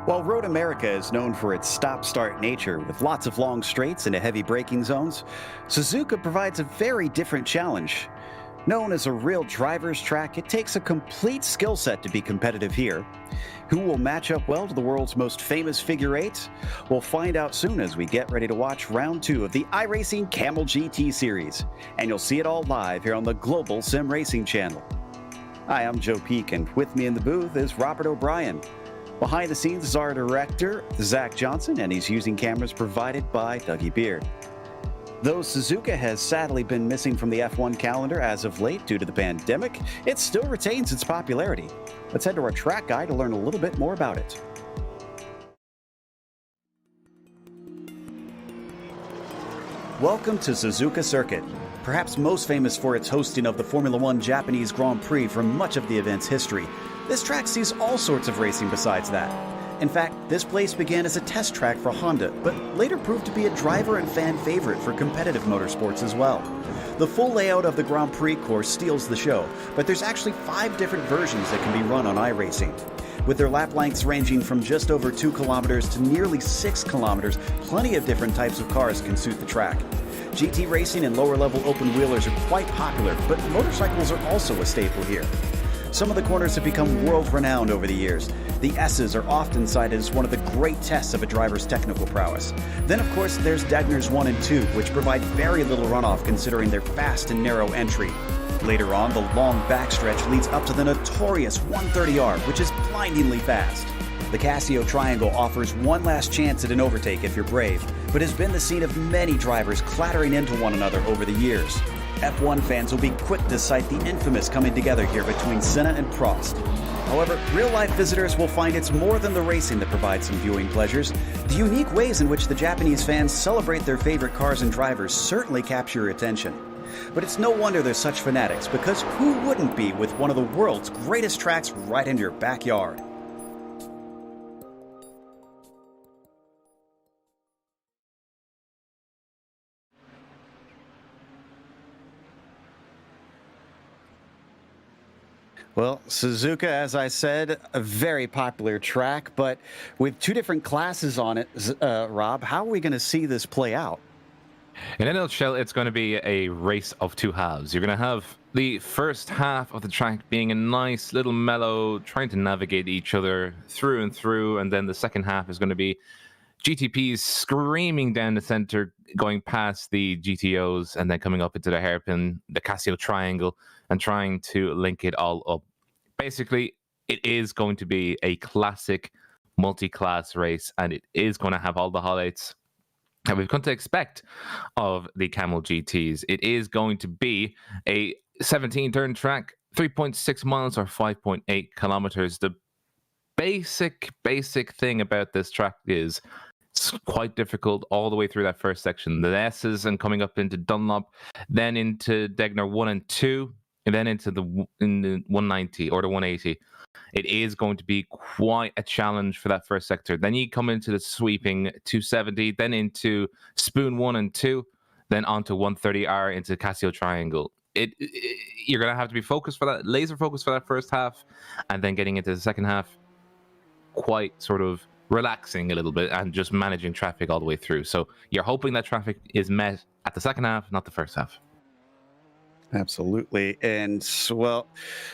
While Road America is known for its stop-start nature with lots of long straights and heavy braking zones, Suzuka provides a very different challenge. Known as a real driver's track, it takes a complete skill set to be competitive here. Who will match up well to the world's most famous figure eight? We'll find out soon as we get ready to watch round 2 of the iRacing Kamel GT series. And you'll see it all live here on the global SimRacing channel. Hi, I'm Joe Peak, and with me in the booth is Robert O'Brien. Behind the scenes is our director, Zach Johnson, and he's using cameras provided by Dougie Beard. Though Suzuka has sadly been missing from the F1 calendar as of late due to the pandemic, it still retains its popularity. Let's head to our track guide to learn a little bit more about it. Welcome to Suzuka Circuit, perhaps most famous for its hosting of the Formula One Japanese Grand Prix for much of the event's history. This track sees all sorts of racing besides that. In fact, this place began as a test track for Honda, but later proved to be a driver and fan favorite for competitive motorsports as well. The full layout of the Grand Prix course steals the show, but there's actually 5 different versions that can be run on iRacing. With their lap lengths ranging from just over 2 kilometers to nearly 6 kilometers, plenty of different types of cars can suit the track. GT racing and lower-level open-wheelers are quite popular, but motorcycles are also a staple here. Some of the corners have become world-renowned over the years. The S's are often cited as one of the great tests of a driver's technical prowess. Then, of course, there's Degners 1 and 2, which provide very little runoff considering their fast and narrow entry. Later on, the long backstretch leads up to the notorious 130R, which is blindingly fast. The Casio Triangle offers one last chance at an overtake if you're brave, but has been the scene of many drivers clattering into one another over the years. F1 fans will be quick to cite the infamous coming together here between Senna and Prost. However, real-life visitors will find it's more than the racing that provides some viewing pleasures. The unique ways in which the Japanese fans celebrate their favorite cars and drivers certainly capture your attention. But it's no wonder they're such fanatics, because who wouldn't be with one of the world's greatest tracks right in your backyard? Well, Suzuka, as I said, a very popular track, but with 2 different classes on it, Rob, how are we going to see this play out? In a nutshell, it's going to be a race of 2 halves. You're going to have the first half of the track being a nice little mellow, trying to navigate each other through and through, and then the second half is going to be GTPs screaming down the center, going past the GTOs, and then coming up into the hairpin, the Casio Triangle, and trying to link it all up. Basically, it is going to be a classic multi-class race, and it is going to have all the highlights that we've come to expect of the Kamel GTs. It is going to be a 17-turn track, 3.6 miles or 5.8 kilometers. The basic thing about this track is it's quite difficult all the way through that first section. The S's and coming up into Dunlop, then into Degner 1 and 2, and then into the 190 or the 180. It is going to be quite a challenge for that first sector. Then you come into the sweeping 270, then into Spoon 1 and 2, then onto 130R into Casio Triangle. You're going to have to be focused for that, laser focused for that first half, and then getting into the second half, quite sort of relaxing a little bit and just managing traffic all the way through. So you're hoping that traffic is met at the second half, not the first half. Absolutely. And, well,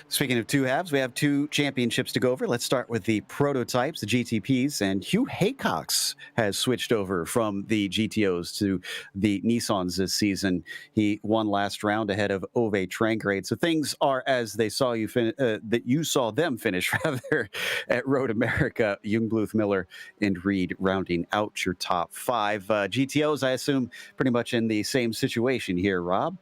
speaking of 2 halves, we have 2 championships to go over. Let's start with the prototypes, the GTPs. And Hugh Haycox has switched over from the GTOs to the Nissans this season. He won last round ahead of Ove Trangrade. So things are as they saw you that you saw them finish rather at Road America. Jungbluth, Miller, and Reed rounding out your top 5. GTOs, I assume, pretty much in the same situation here, Rob.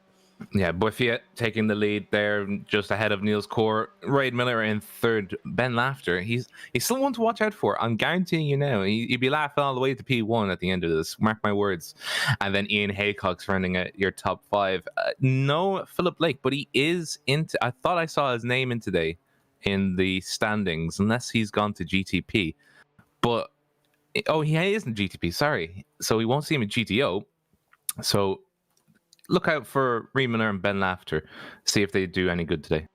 Yeah, Boifia taking the lead there, just ahead of Niels Core. Reid Miller in third. Ben Laughter, he's still one to watch out for. I'm guaranteeing you now, he'd be laughing all the way to P1 at the end of this. Mark my words. And then Ian Haycox rounding out your top 5. No Philip Blake, but he is into. I thought I saw his name in today in the standings, unless he's gone to GTP. But Oh, he is in GTP, sorry. So we won't see him in GTO. So look out for Reed Miller and Ben Lafter. See if they do any good today.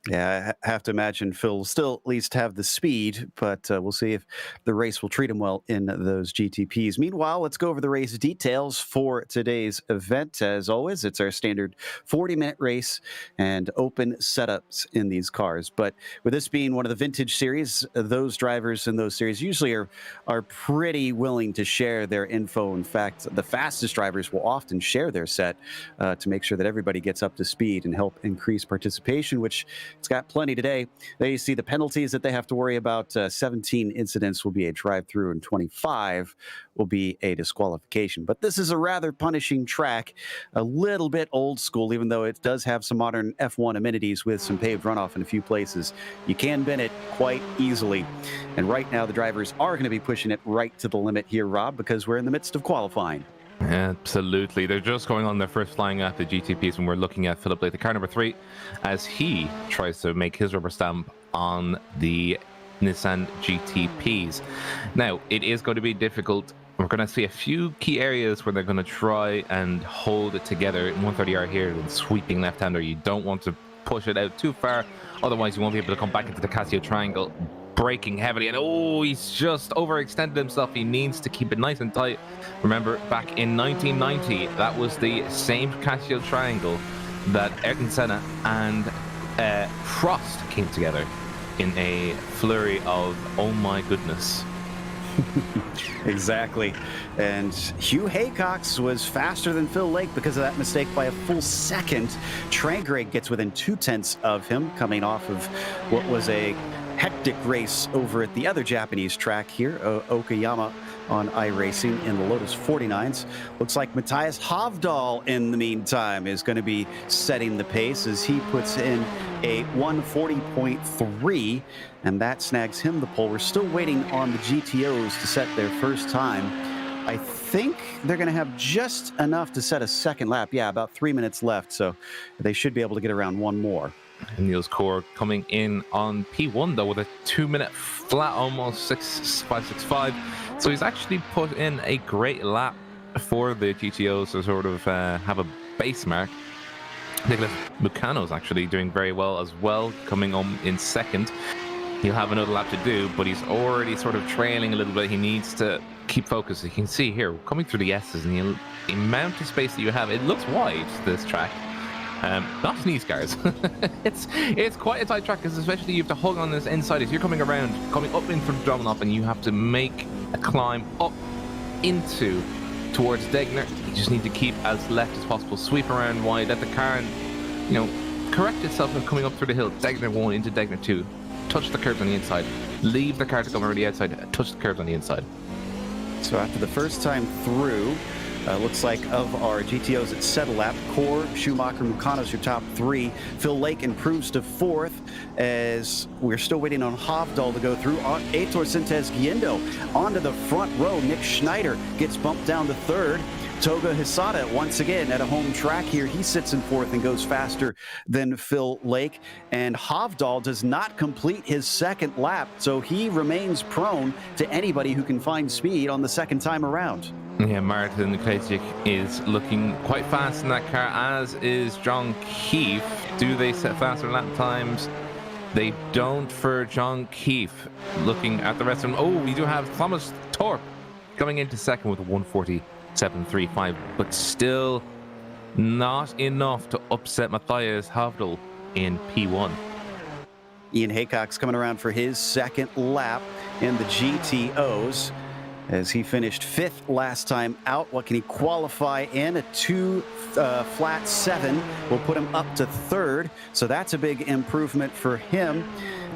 Yeah, I have to imagine Phil will still at least have the speed, but we'll see if the race will treat him well in those GTPs. Meanwhile, let's go over the race details for today's event. As always, it's our standard 40-minute race and open setups in these cars. But with this being one of the vintage series, those drivers in those series usually are pretty willing to share their info. In fact, the fastest drivers will often share their set to make sure that everybody gets up to speed and help increase participation, which it's got plenty today. There you see the penalties that they have to worry about. 17 incidents will be a drive-through and 25 will be a disqualification. But this is a rather punishing track, a little bit old school, even though it does have some modern F1 amenities with some paved runoff in a few places. You can bend it quite easily. And right now the drivers are going to be pushing it right to the limit here, Rob, because we're in the midst of qualifying. Absolutely. They're just going on their first flying lap of the GTPs when we're looking at Philip Lake, the car number 3, as he tries to make his rubber stamp on the Nissan GTPs. Now, it is going to be difficult. We're going to see a few key areas where they're going to try and hold it together. In 130R here, and sweeping left-hander, you don't want to push it out too far, otherwise you won't be able to come back into the Casio triangle. Braking heavily, and he's just overextended himself. He needs to keep it nice and tight. Remember, back in 1990, that was the same Casio triangle that Ayrton Senna and Prost came together in a flurry of oh my goodness. Exactly. And Hugh Haycox was faster than Phil Lake because of that mistake by a full second. Trangreg gets within 0.2 of him, coming off of what was a hectic race over at the other Japanese track here, Okayama on iRacing in the Lotus 49s. Looks like Matthias Hovdal, in the meantime, is going to be setting the pace as he puts in a 140.3, and that snags him the pole. We're still waiting on the GTOs to set their first time. I think they're going to have just enough to set a second lap. Yeah, about 3 minutes left, so they should be able to get around one more. And Niels Core coming in on P1 though with a 2-minute flat, almost 6.565. So he's actually put in a great lap for the GTOs to sort of have a base mark. Nicholas Mucano's actually doing very well as well, coming on in second. He'll have another lap to do, but he's already sort of trailing a little bit. He needs to keep focused. You can see here, coming through the S's, and the amount of space that you have, it looks wide, this track. Not sneeze cars. it's quite a tight track, because especially you have to hug on this inside as you're coming up in front of Dromonoff, and you have to make a climb up towards Degner. You just need to keep as left as possible, sweep around wide, let the car, correct itself and coming up through the hill. Degner 1 into Degner 2. Touch the curves on the inside. Leave the car to come around the outside. Touch the curves on the inside. So after the first time through, looks like of our GTOs at set a lap, Core, Schumacher, Mucano's your top 3. Phil Lake improves to 4th as we're still waiting on Hovdal to go through. Aitor Sintes Guindo onto the front row. Nick Schneider gets bumped down to 3rd. Toga Hisada, once again, at a home track here. He sits in 4th and goes faster than Phil Lake. And Hovdal does not complete his second lap, so he remains prone to anybody who can find speed on the second time around. Yeah, Martin Krejcik is looking quite fast in that car, as is John Keefe. Do they set faster lap times? They don't for John Keefe. Looking at the rest of them, we do have Thomas Torp coming into second with a 147.35, but still not enough to upset Matthias Hovdal in P1. Ian Haycox coming around for his second lap in the GTOs, as he finished 5th last time out. What can he qualify in? A 2 flat 7 will put him up to 3rd, so that's a big improvement for him.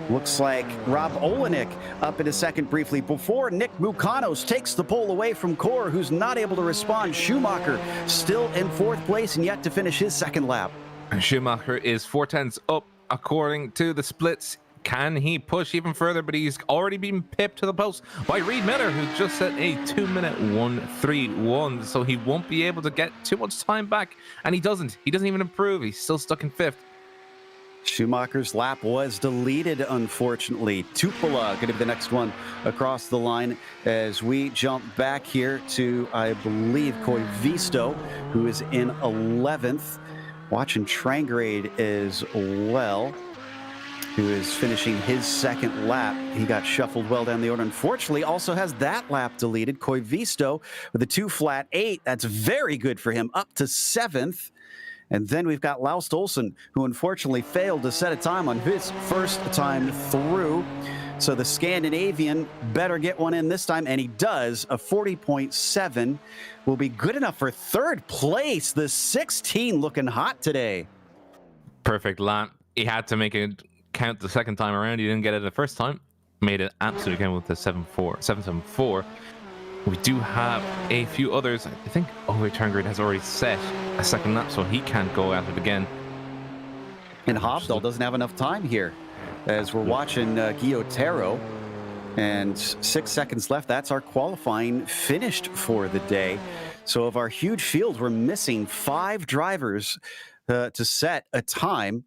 Looks like Rob Olenek up in a second briefly before Nick Mucanos takes the pole away from Core, who's not able to respond. Schumacher still in 4th place and yet to finish his second lap. Schumacher is 4/10 up according to the splits. Can he push even further? But he's already been pipped to the post by Reed Miller, who just set a 2-minute 1:31. So he won't be able to get too much time back. And he doesn't. He doesn't even improve. He's still stuck in 5th. Schumacher's lap was deleted, unfortunately. Tupola going to be the next one across the line as we jump back here to, I believe, Koivisto, who is in 11th. Watching Trangrade as well, who is finishing his second lap. He got shuffled well down the order. Unfortunately, also has that lap deleted. Koivisto with a 2-flat-8. That's very good for him, up to 7th. And then we've got Laust Olsen, who unfortunately failed to set a time on his first time through. So the Scandinavian better get one in this time, and he does. A 40.7 will be good enough for third place. The 16 looking hot today. Perfect lap. He had to make it count the second time around. He didn't get it the first time. Made it absolutely count with the 7.74. We do have a few others. I think Ove Turngrad has already set a second lap, so he can't go at it again. And Hovdal doesn't have enough time here, as we're watching Guillotero. And 6 seconds left. That's our qualifying finished for the day. So of our huge field, we're missing 5 drivers to set a time,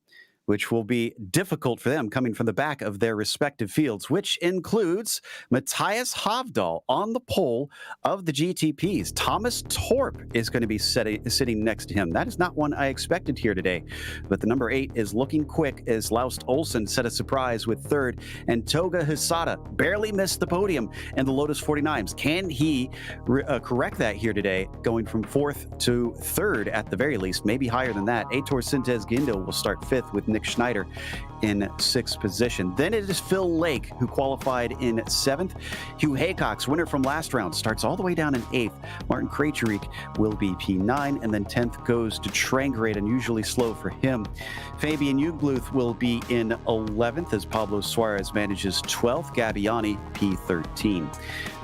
which will be difficult for them coming from the back of their respective fields, which includes Matthias Hovdal on the pole of the GTPs. Thomas Torp is going to be sitting next to him. That is not one I expected here today, but the number 8 is looking quick as Laust Olsen set a surprise with 3rd, and Toga Hisada barely missed the podium in the Lotus 49s. Can he correct that here today, going from 4th to 3rd at the very least, maybe higher than that? Aitor Sintez Guindo will start 5th with Nick Schneider in 6th position. Then it is Phil Lake, who qualified in 7th. Hugh Haycox, winner from last round, starts all the way down in 8th. Martin Krejcik will be P9, and then 10th goes to Trangrade, unusually slow for him. Fabian Ugluth will be in 11th as Pablo Suarez manages 12th. Gabbiani, P13.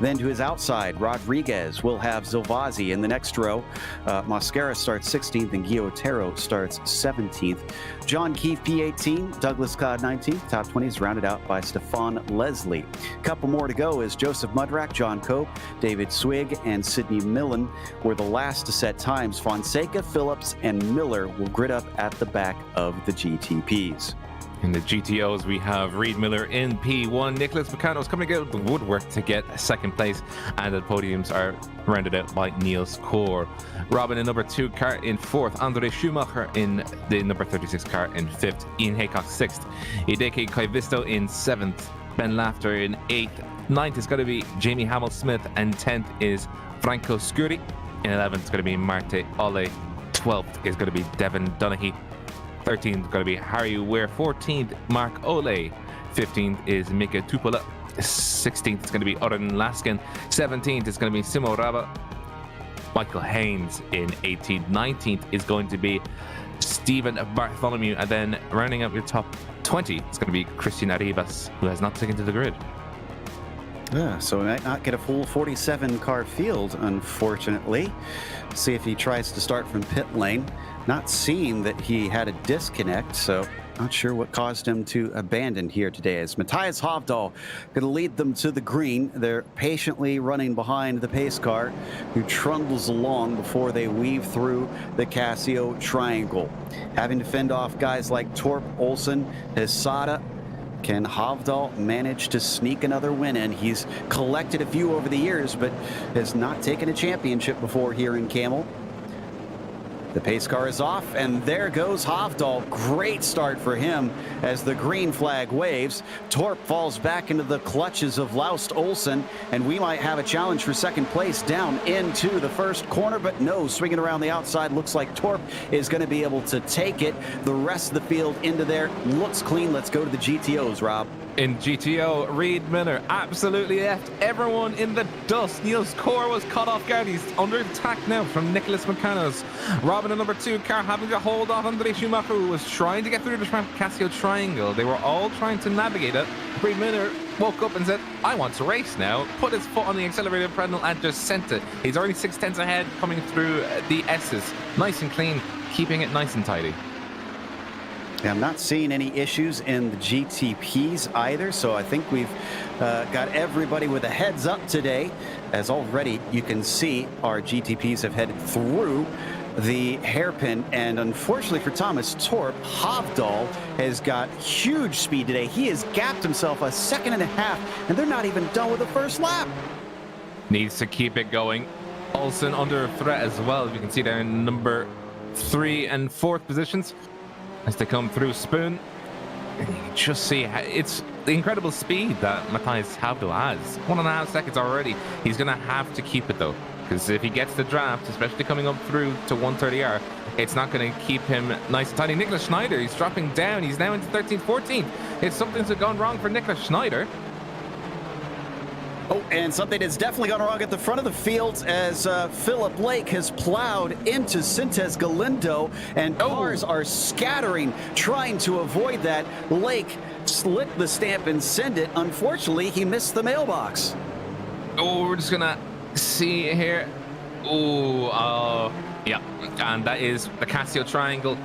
Then to his outside, Rodriguez will have Zilvazi in the next row. Mosquera starts 16th, and Guillotero starts 17th. John Keefe, P18, Douglas Codd, 19th. Top 20 is rounded out by Stefan Leslie. A couple more to go as Joseph Mudrack, John Cope, David Swig, and Sidney Millen were the last to set times. Fonseca, Phillips, and Miller will grid up at the back of the GTPs. In the GTOs, we have Reed Miller in P1. Nicholas Meccano's coming out of the woodwork to get second place, and the podiums are rounded out by Niels Kor. Robin in number 2 car in 4th. Andre Schumacher in the number 36 car in 5th. Ian Haycock 6th. Hideki Koivisto in 7th. Ben Lafter in 8th. 9th is going to be Jamie Hamill-Smith, and 10th is Franco Scuri. In 11th is going to be Marte Ole. 12th is going to be Devin Donaghy. 13th is going to be Harry Ware. 14th, Mark Ole. 15th is Mika Tupola. 16th is going to be Oren Laskin. 17th is going to be Simo Raba. Michael Haynes in 18th. 19th is going to be Stephen Bartholomew. And then rounding up your top 20, it's going to be Christian Arribas, who has not taken to the grid. Yeah, so we might not get a full 47-car field, unfortunately. See if he tries to start from pit lane. Not seeing that he had a disconnect, so not sure what caused him to abandon here today. As Matthias Hovdal going to lead them to the green. They're patiently running behind the pace car, who trundles along before they weave through the Casio triangle. Having to fend off guys like Torp, Olsen, Hisada. Can Hovdal manage to sneak another win in? He's collected a few over the years, but has not taken a championship before here in Camel. The pace car is off, and there goes Hovdal. Great start for him as the green flag waves. Torp falls back into the clutches of Laust Olsen, and we might have a challenge for second place down into the first corner, but no, swinging around the outside. Looks like Torp is going to be able to take it. The rest of the field into there. Looks clean. Let's go to the GTOs, Rob. In GTO, Reed Miller absolutely left everyone in the dust. Niels Kor was caught off guard. He's under attack now from Nicholas Meccano's. Robin in number 2 car having to hold off Andre Schumacher, who was trying to get through the Casio triangle. They were all trying to navigate it. Reed Miller woke up and said, I want to race now. Put his foot on the accelerator pedal and just sent it. He's already 6/10 ahead coming through the S's. Nice and clean, keeping it nice and tidy. I'm not seeing any issues in the GTPs either, so I think we've got everybody with a heads up today, as already you can see our GTPs have headed through the hairpin, and unfortunately for Thomas Torp, Hovdal has got huge speed today. He has gapped himself a second and a half, and they're not even done with the first lap. Needs to keep it going. Olsen under threat as well, as you can see there in number 3 and 4th positions as they come through Spoon. And you can just see how it's the incredible speed that Matthias Hovdal has. 1.5 seconds already. He's going to have to keep it though, because if he gets the draft, especially coming up through to 130R, it's not going to keep him nice and tiny. Nicholas Schneider, he's dropping down. He's now into 13th, 14th. It's something's gone wrong for Nicholas Schneider. Oh, and something has definitely gone wrong at the front of the field as Philip Lake has plowed into Sintez Galindo, and cars are scattering, trying to avoid that. Lake slit the stamp and send it. Unfortunately, he missed the mailbox. Oh, we're just going to see here. Oh, yeah. And that is the Casio Triangle.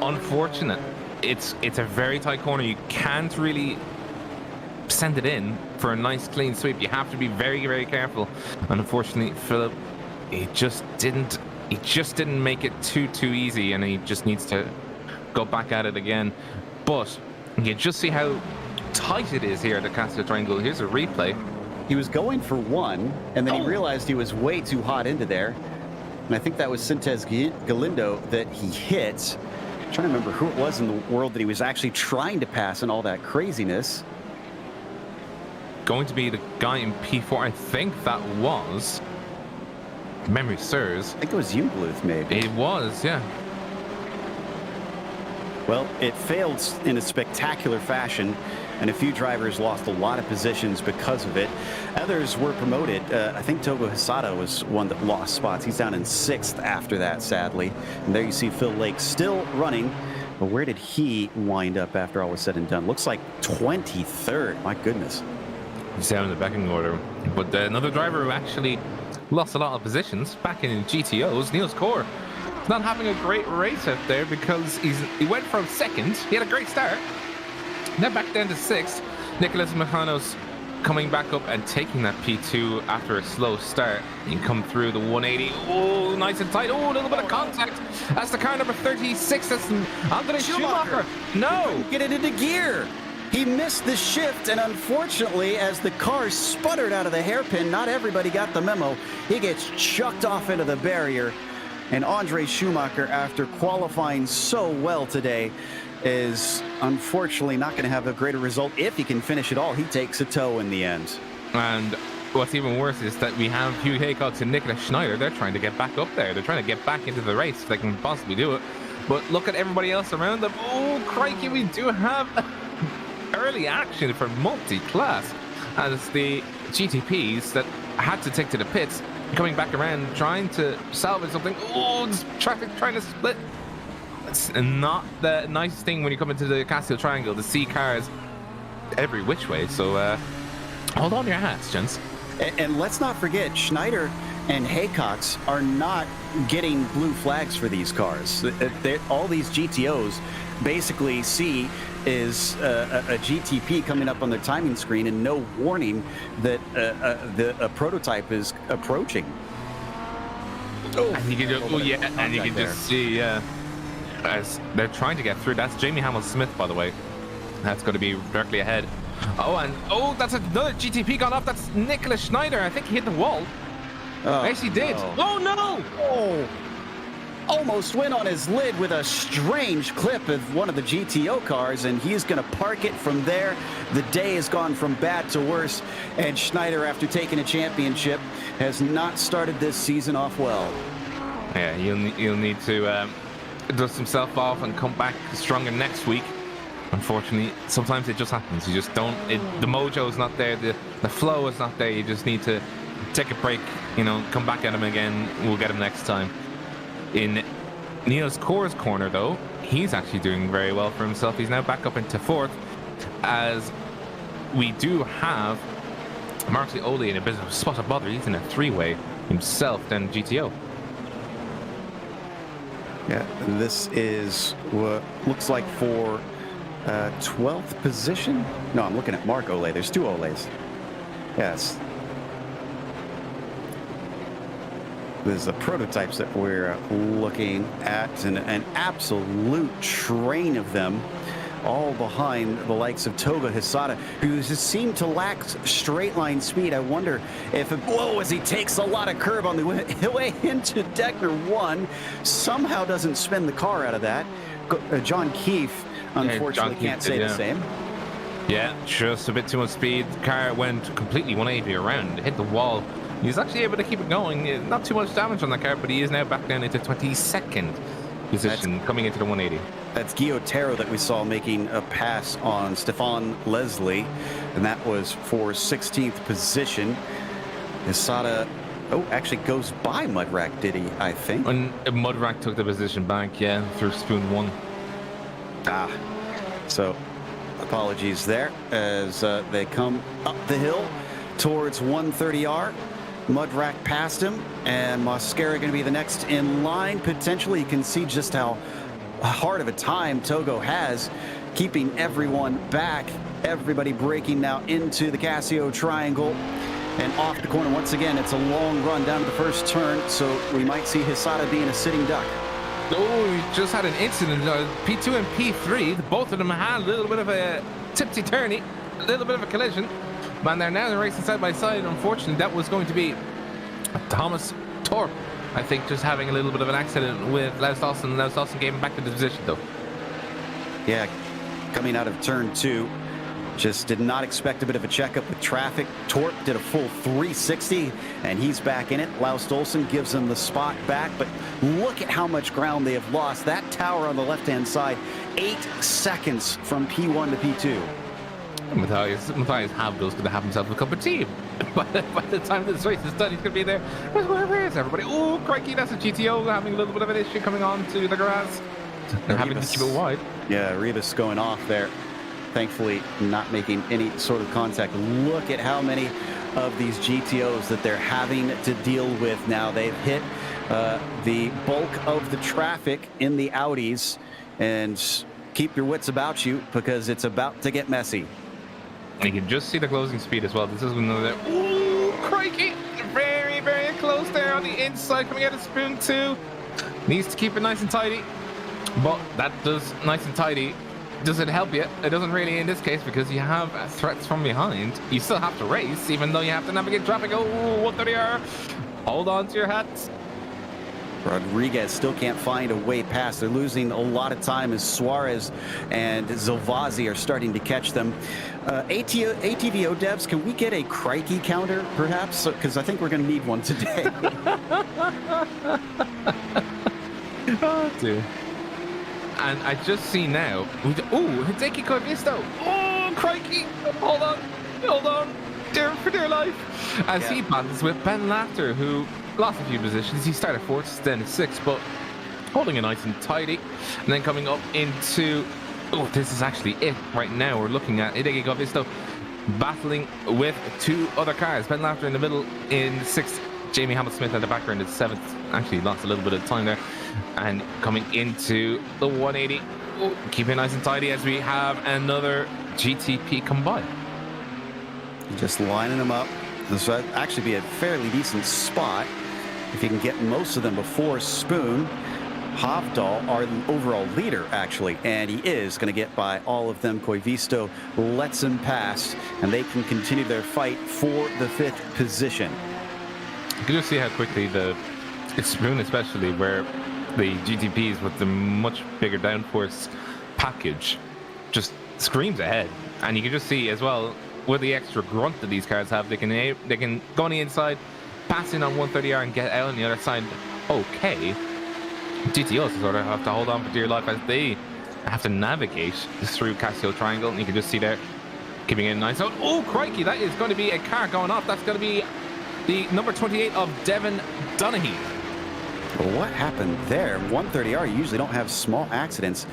Unfortunate. It's a very tight corner. You can't really send it in for a nice clean sweep. You have to be very, very careful. And unfortunately, Philip, he just didn't make it too easy, and he just needs to go back at it again. But you just see how tight it is here at the Casio Triangle. Here's a replay. He was going for one, and then he realized he was way too hot into there. And I think that was Sintez Galindo that he hit. I'm trying to remember who it was in the world that he was actually trying to pass in all that craziness. Going to be the guy in P4. I think that was, if memory serves, I think it was Jungbluth, maybe. It was, yeah. Well, it failed in a spectacular fashion, and a few drivers lost a lot of positions because of it. Others were promoted. I think Togo Hisada was one that lost spots. He's down in 6th after that, sadly. And there you see Phil Lake still running. But where did he wind up after all was said and done? Looks like 23rd. My goodness. He's down in the backing order. But another driver who actually lost a lot of positions back in GTOs, Niels Kaur. He's not having a great race out there because he went from 2nd. He had a great start. Now back down to 6th. Nicolas Mechanos coming back up and taking that P2 after a slow start. You can come through the 180. Oh, nice and tight. Oh, a little bit of contact. That's the car number 36. That's Andre Schumacher. No. Get it into gear. He missed the shift, and unfortunately, as the car sputtered out of the hairpin, not everybody got the memo. He gets chucked off into the barrier, and Andre Schumacher, after qualifying so well today, is unfortunately not going to have a greater result. If he can finish it all, he takes a tow in the end. And what's even worse is that we have Hugh Haycox and Nicolas Schneider. They're trying to get back up there. They're trying to get back into the race if they can possibly do it. But look at everybody else around them. Oh, crikey, we do have early action for multi-class as the GTPs that had to take to the pits coming back around trying to salvage something. Oh, this traffic trying to split. It's not the nicest thing when you come into the Casio Triangle to see cars every which way. So hold on to your hats, gents. And let's not forget, Schneider and Haycox are not getting blue flags for these cars. All these GTOs basically see is a GTP coming up on their timing screen and no warning that a prototype is approaching. Oh, and you can just see, as they're trying to get through. That's Jamie Hamill-Smith, by the way. That's going to be directly ahead. Oh, that's another GTP gone off. That's Nicolas Schneider. I think he hit the wall. Yes, he did. No. Oh, no! Oh! Almost went on his lid with a strange clip of one of the GTO cars, and he's going to park it from there. The day has gone from bad to worse, and Schneider, after taking a championship, has not started this season off well. Yeah, he'll need to dust himself off and come back stronger next week. Unfortunately, sometimes it just happens. You just don't. The mojo is not there. The flow is not there. You just need to take a break. Come back at him again. We'll get him next time. In Niels Kaur's corner, though, he's actually doing very well for himself. He's now back up into 4th, as we do have Marcy Ole in a bit of a spot of bother. He's in a 3-way himself, then GTO. Yeah, this is what looks like for 12th position. No, I'm looking at Mark Ole. There's 2 Oles. Yes. This is the prototypes that we're looking at, and an absolute train of them, all behind the likes of Toga Hisada, who just seemed to lack straight line speed. I wonder if, whoa, as he takes a lot of curb on the way into Deckner 1, somehow doesn't spin the car out of that. John Keefe, unfortunately, can't say the same. Yeah, just a bit too much speed. The car went completely 180 around, hit the wall. He's actually able to keep it going. Not too much damage on the car, but he is now back down into 22nd position, coming into the 180. That's Guillaume Taro that we saw making a pass on Stefan Leslie, and that was for 16th position. Hisada, actually goes by Mudrack, did he, I think? And Mudrack took the position back, yeah, through Spoon 1. So apologies there as they come up the hill towards 130R. Mudrack passed him, and Mosquera going to be the next in line. Potentially, you can see just how hard of a time Togo has keeping everyone back. Everybody breaking now into the Casio triangle and off the corner. Once again, it's a long run down to the first turn, so we might see Hisada being a sitting duck. Oh, we just had an incident. P2 and P3, both of them had a little bit of a tipsy-turny, a little bit of a collision. And they're now racing side by side. Unfortunately, that was going to be Thomas Torp, I think, just having a little bit of an accident with Laus Dawson. Laus Dawson gave him back to the position, though. Yeah, coming out of turn 2, just did not expect a bit of a checkup with traffic. Torp did a full 360, and he's back in it. Laus Dawson gives him the spot back, but look at how much ground they have lost. That tower on the left-hand side, 8 seconds from P1 to P2. Matthias Havdal's going to have himself a cup of tea. By the time this race is done, he's going to be there. Where is everybody? Oh, crikey, that's a GTO having a little bit of an issue coming on to the grass. They're having to keep it wide. Yeah, Rebus going off there. Thankfully, not making any sort of contact. Look at how many of these GTOs that they're having to deal with now. They've hit the bulk of the traffic in the Audis, and keep your wits about you because it's about to get messy. And you can just see the closing speed as well. This is another. Ooh, crikey! Very, very close there on the inside, coming out of Spoon 2. Needs to keep it nice and tidy. But that does nice and tidy. Does it help you? It doesn't really in this case because you have threats from behind. You still have to race, even though you have to navigate traffic. Oh, 130R. Hold on to your hats. Rodriguez still can't find a way past. They're losing a lot of time as Suarez and Zilvazi are starting to catch them. ATVO devs, can we get a crikey counter, perhaps? Because I think we're going to need one today. Oh, dear. And I just see now. Oh, Hideki Koivisto. Oh, crikey. Hold on. For dear life. As he battles with Ben Laughter, who lost a few positions. He started 4th, then 6th, but holding it nice and tidy. And then coming up into, this is actually it right now. We're looking at Hideki Koivisto battling with 2 other cars. Ben Laughter in the middle in 6th. Jamie Hamilton-Smith at the background in 7th. Actually lost a little bit of time there. And coming into the 180. Keep it nice and tidy as we have another GTP combine. Just lining them up. This would actually be a fairly decent spot if you can get most of them before Spoon. Havdal, our overall leader, actually, and he is going to get by all of them. Koivisto lets him pass, and they can continue their fight for the 5th position. You can just see how quickly it's Spoon, especially where the GTPs with the much bigger downforce package just screams ahead, and you can just see as well with the extra grunt that these cars have, they can go on the inside, pass in on 130R and get out on the other side. Okay, GTOs sort of have to hold on for dear life as they have to navigate through Casio Triangle, and you can just see there keeping it nice. Oh, crikey, that is going to be a car going off. That's going to be the number 28 of Devin Donaghy. Well, what happened there? 130R usually don't have small accidents.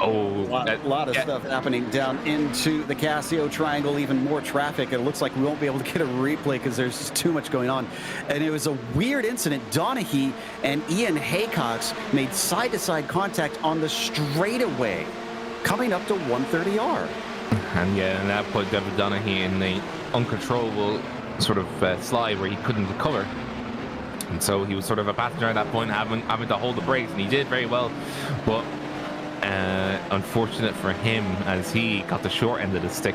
Oh, a lot of stuff happening down into the Casio Triangle, even more traffic. It looks like we won't be able to get a replay because there's just too much going on. And it was a weird incident. Donaghy and Ian Haycox made side-to-side contact on the straightaway coming up to 130R. And yeah, and that put Devin Donaghy in the uncontrollable sort of slide where he couldn't recover. And so he was sort of a passenger at that point, having to hold the brakes, and he did very well. But unfortunate for him, as he got the short end of the stick.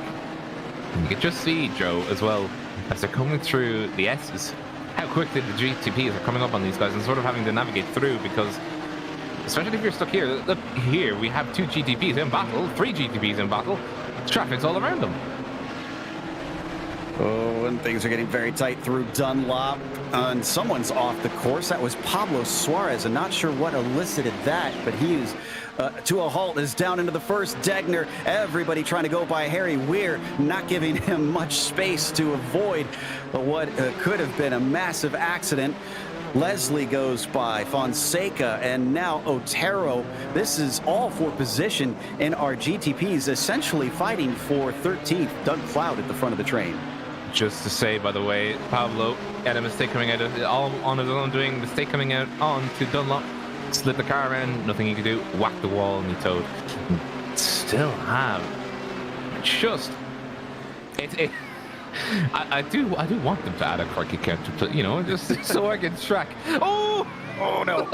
And you could just see, Joe, as well, as they're coming through the S's, how quickly the GTPs are coming up on these guys and sort of having to navigate through, because especially if you're stuck here. Look, here we have 2 GTPs in battle, 3 GTPs in battle. Traffic's all around them. Oh, and things are getting very tight through Dunlop. And someone's off the course. That was Pablo Suarez. I'm not sure what elicited that, but he is to a halt, is down into the first. Degner, everybody trying to go by Harry Weir, not giving him much space to avoid what could have been a massive accident. Leslie goes by, Fonseca, and now Otero. This is all for position in our GTPs, essentially fighting for 13th. Doug Cloud at the front of the train. Just to say, by the way, Pablo had a mistake coming out of all on his own doing, mistake coming out on to Dunlop, slid the car around, nothing he could do, whacked the wall, and he towed. Still have just I do want them to add a quirky character, you know, just so I can track. Oh no!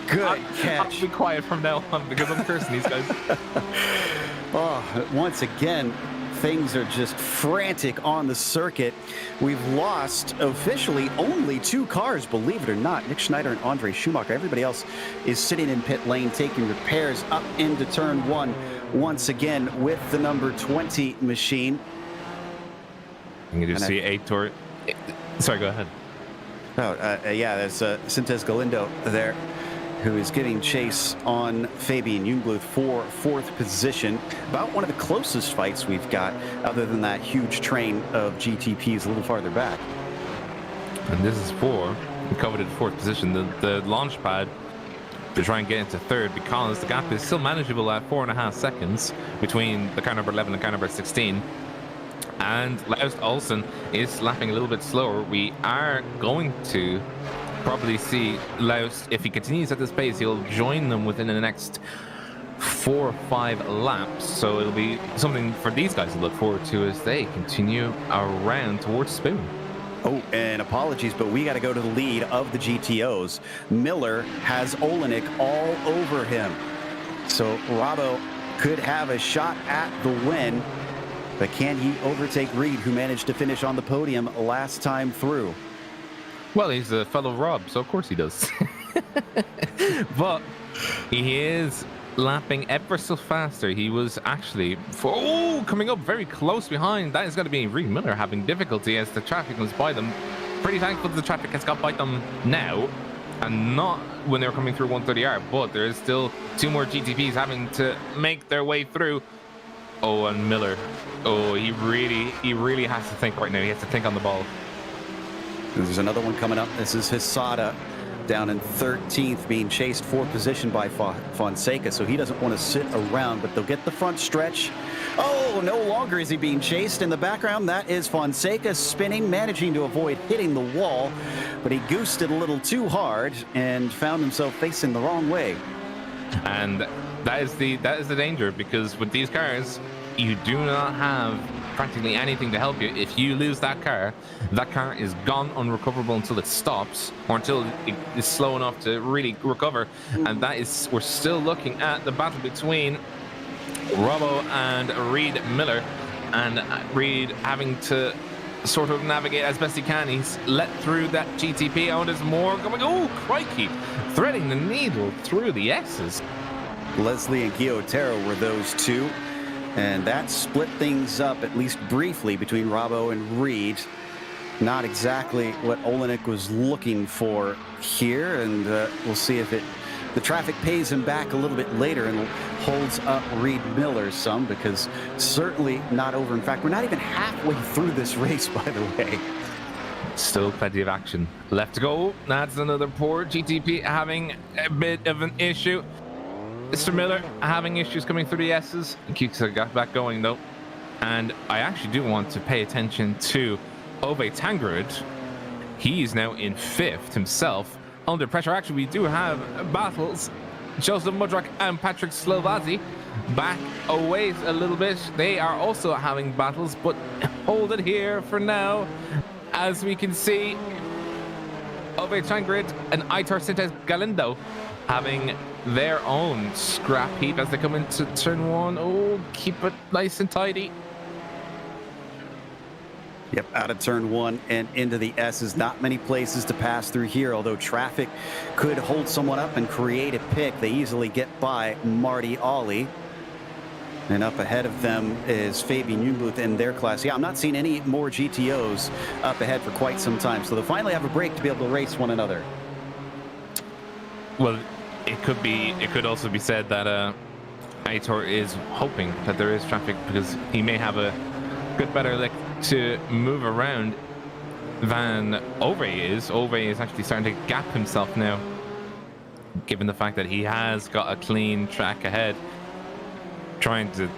Good catch. I'll be quiet from now on because I'm cursing these guys. Oh, once again, things are just frantic on the circuit. We've lost officially only 2 cars, believe it or not. Nick Schneider and Andre Schumacher. Everybody else is sitting in pit lane taking repairs up into turn 1 once again with the number 20 machine. You can just see Aitor. Sorry, go ahead. Oh, yeah, there's Sintes Galindo there, who is giving chase on Fabian Jungbluth for 4th position. About one of the closest fights we've got, other than that huge train of GTPs a little farther back. And this is for the coveted 4th position, the launch pad to try and get into 3rd, because the gap is still manageable at 4.5 seconds between the car number 11 and car number 16. And Laust Olsen is lapping a little bit slower. We are going to probably see Laust, if he continues at this pace, he'll join them within the next 4 or 5 laps. So it'll be something for these guys to look forward to as they continue around towards Spoon. Oh, and apologies, but we got to go to the lead of the GTOs. Miller has Olenek all over him. So Robbo could have a shot at the win. But can he overtake Reed, who managed to finish on the podium last time through? Well, he's a fellow Rob, so of course he does. But he is lapping ever so faster. He was actually coming up very close behind. That is going to be Reed Miller having difficulty as the traffic comes by them. Pretty thankful the traffic has got by them now, and not when they're coming through 130R. But there is still 2 more GTPs having to make their way through. Oh, and Miller. Oh, he really has to think right now. He has to think on the ball. There's another one coming up. This is Hisada down in 13th, being chased for position by Fonseca, so he doesn't want to sit around, but they'll get the front stretch. Oh, no longer is he being chased. In the background, that is Fonseca spinning, managing to avoid hitting the wall, but he goosed it a little too hard and found himself facing the wrong way. And that is the danger, because with these cars, you do not have practically anything to help you. If you lose that car is gone, unrecoverable until it stops, or until it is slow enough to really recover. And that is, we're still looking at the battle between Robbo and Reed Miller, and Reed having to sort of navigate as best he can. He's let through that GTP. Oh, there's more coming. Oh, crikey, threading the needle through the S's. Leslie and Guy Otero were those 2. And that split things up, at least briefly, between Robbo and Reed. Not exactly what Olenek was looking for here, and we'll see if the traffic pays him back a little bit later and holds up Reed Miller some, because certainly not over. In fact, we're not even halfway through this race, by the way. Still plenty of action left to go. That's another poor GTP having a bit of an issue. Mr. Miller having issues coming through the S's. Kuksa got back going though. And I actually do want to pay attention to Ove Tangerud. He's now in 5th himself. Under pressure, actually, we do have battles. Joseph Mudrak and Patrick Slovazzi back away a little bit. They are also having battles, but hold it here for now. As we can see, Ove Changrid and Aitor Sintes Galindo having their own scrap heap as they come into turn one. Oh, keep it nice and tidy. Yep, out of turn one and into the S's. Not many places to pass through here, although traffic could hold someone up and create a pick. They easily get by Marty Ollie. And up ahead of them is Fabian Jungluth in their class. Yeah, I'm not seeing any more GTOs up ahead for quite some time. So they'll finally have a break to be able to race one another. Well, it could also be said that Aitor is hoping that there is traffic because he may have a good better lick to move around than Ove is. Ove is actually starting to gap himself now, given the fact that he has got a clean track ahead. Trying to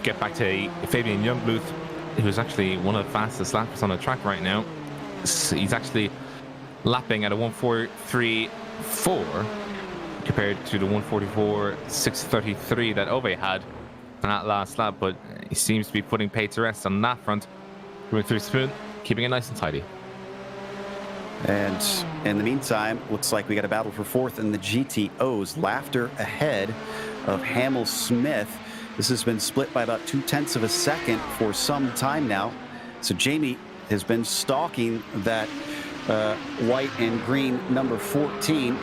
get back to Fabian Jungluth, who's actually one of the fastest lappers on the track right now. He's actually lapping at a 1:43.4 compared to the 1:44.633 that Ove had on that last lap, but he seems to be putting pay to rest on that front. Going through Spoon, keeping it nice and tidy. And in the meantime, looks like we got a battle for fourth in the GTOs. Laughter ahead of Hamill Smith. This has been split by about 0.2 of a second for some time now. So Jamie has been stalking that white and green number 14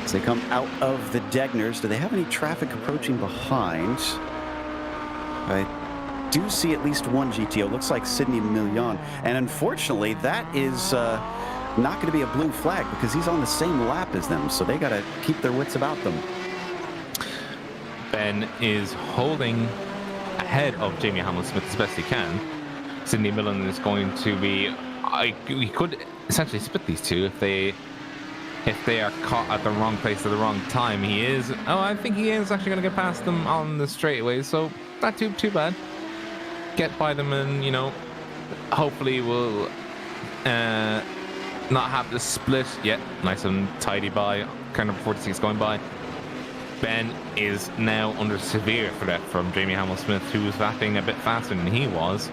as they come out of the Degners. Do they have any traffic approaching behind? I do see at least one GTO. Looks like Sydney Million. And unfortunately, that is not going to be a blue flag because he's on the same lap as them. So they got to keep their wits about them. Ben is holding ahead of Jamie Hamill-Smith as best he can. Sydney Millen is going to be... we could essentially split these two if they are caught at the wrong place at the wrong time. He is... Oh, I think he is actually going to get past them on the straightaway, so not too bad. Get by them and, you know, hopefully we'll not have the split yet. Nice and tidy by. Car number 46 going by. Ben is now under severe threat from Jamie Hamill-Smith, who was lapping a bit faster than he was.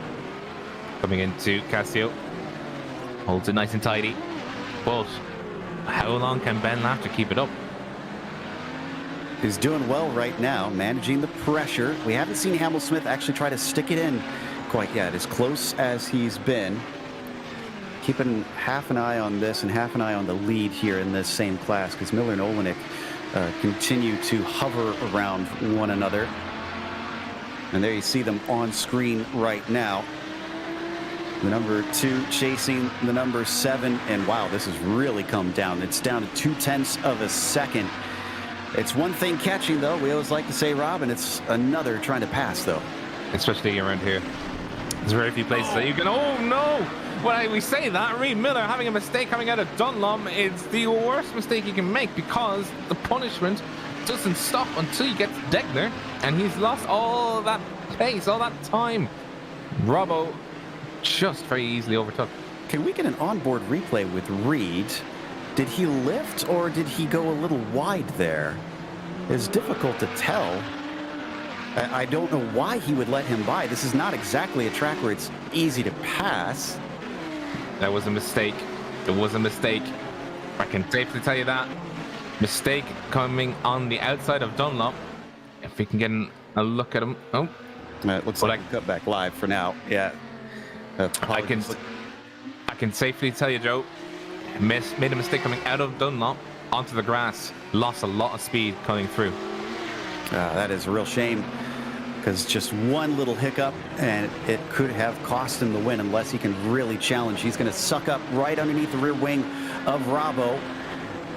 Coming into Casio. Holds it nice and tidy. But how long can Ben have to keep it up? He's doing well right now, managing the pressure. We haven't seen Hamill-Smith actually try to stick it in quite yet, as close as he's been. Keeping half an eye on this and half an eye on the lead here in this same class, because Miller and Olenek continue to hover around one another. And there you see them on screen right now. The number 2 chasing the number 7, and wow, this has really come down. It's down to 0.2 of a second. It's one thing catching, though. We always like to say, Rob, and it's another trying to pass, though. Especially around here. There's very few places that you can... Oh, no! When we say that, Reed Miller having a mistake coming out of Dunlop is the worst mistake you can make because the punishment doesn't stop until you get to Degner, and he's lost all that pace, all that time. Robbo just very easily overtook. Can we get an onboard replay with Reed? Did he lift or did he go a little wide there? It's difficult to tell. I don't know why he would let him by. This is not exactly a track where it's easy to pass. That was a mistake. It was a mistake. I can safely tell you that. Mistake coming on the outside of Dunlop. If we can get a look at him. Oh. It looks like a cutback live for now. Yeah. I can safely tell you, Joe, made a mistake coming out of Dunlop onto the grass. Lost a lot of speed coming through. That is a real shame, because just one little hiccup and it could have cost him the win unless he can really challenge. He's going to suck up right underneath the rear wing of Robbo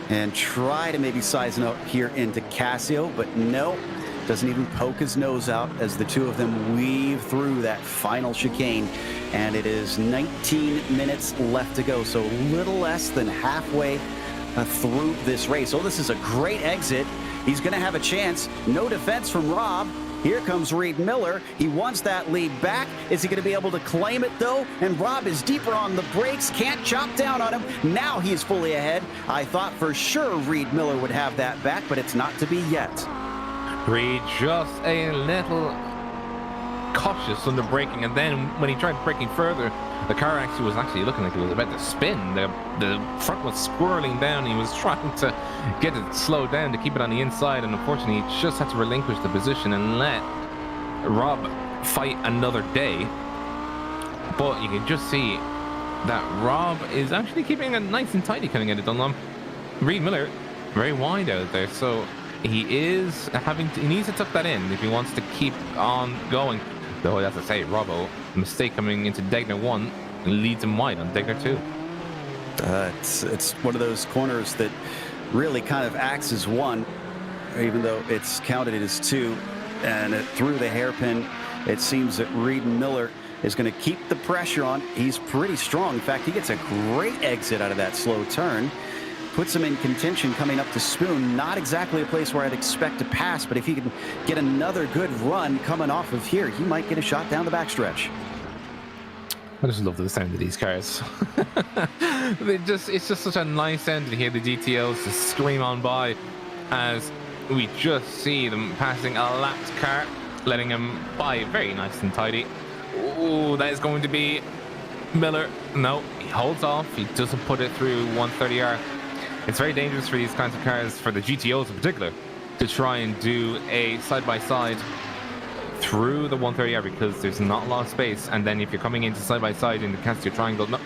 and try to maybe size up here into Casio, but no, doesn't even poke his nose out as the two of them weave through that final chicane. And it is 19 minutes left to go, so little less than halfway through this race. Oh, this is a great exit. He's going to have a chance. No defense from Rob. Here comes Reed Miller. He wants that lead back. Is he going to be able to claim it, though? And Rob is deeper on the brakes. Can't chop down on him. Now he's fully ahead. I thought for sure Reed Miller would have that back, but it's not to be yet. Reed just a little cautious under braking, and then when he tried braking further, the car was actually looking like it was about to spin. The front was swirling down. He was trying to get it slowed down to keep it on the inside, and unfortunately he just had to relinquish the position and let Rob fight another day. But you can just see that Rob is actually keeping it nice and tidy coming into Dunlop. Reed Miller very wide out there, so he is he needs to tuck that in if he wants to keep on going. Though, as I say, Robbo, mistake coming into Degner 1 leads him wide on Degner 2. It's one of those corners that really kind of acts as one, even though it's counted as two. And through the hairpin, it seems that Reed Miller is going to keep the pressure on. He's pretty strong. In fact, he gets a great exit out of that slow turn. Puts him in contention coming up to Spoon. Not exactly a place where I'd expect to pass, but if he can get another good run coming off of here, he might get a shot down the backstretch. I just love the sound of these cars. It's just such a nice sound to hear the GTOs just scream on by as we just see them passing a lapped car, letting him by very nice and tidy. Oh, that is going to be Miller. No, he holds off. He doesn't put it through 130R. It's very dangerous for these kinds of cars, for the GTOs in particular, to try and do a side-by-side through the 130R because there's not a lot of space. And then if you're coming into side-by-side in the Castio triangle, no,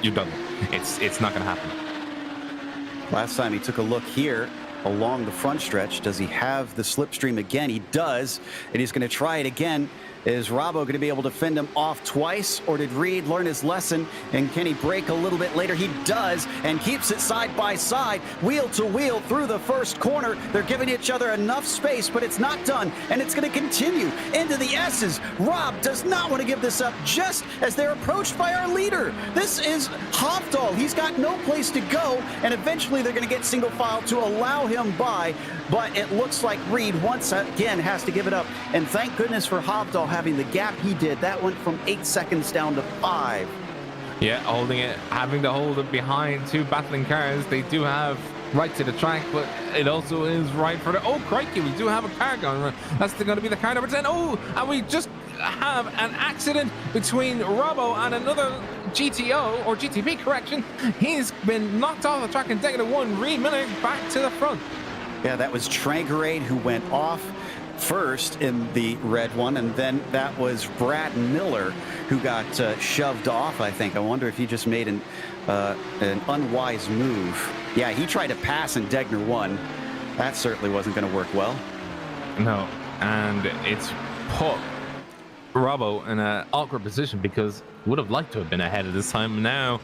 you're done. It's not going to happen. Last time he took a look here along the front stretch. Does he have the slipstream again? He does, and he's going to try it again. Is Robbo going to be able to fend him off twice, or did Reed learn his lesson, and can he brake a little bit later? He does, and keeps it side by side, wheel to wheel through the first corner. They're giving each other enough space, but it's not done, and it's going to continue into the S's. Rob does not want to give this up just as they're approached by our leader. This is Hofdahl. He's got no place to go, and eventually they're going to get single file to allow him by, but it looks like Reed once again has to give it up, and thank goodness for Hofdahl having the gap he did. That went from 8 seconds down to 5. Yeah, holding it, having to hold it behind two battling cars. They do have right to the track, but it also is right for the... Oh, crikey, we do have a car going. That's going to be the car number 10. Oh, and we just have an accident between Robbo and another GTO, or GTP, correction. He's been knocked off the track in Degner 1. Reed Miller back to the front. Yeah, that was Trangerade who went off first in the red one, and then that was Brad Miller who got shoved off, I think. I wonder if he just made an unwise move. Yeah, he tried to pass in Degner 1. That certainly wasn't going to work well. No, and it's put Robbo in an awkward position because would have liked to have been ahead at this time. Now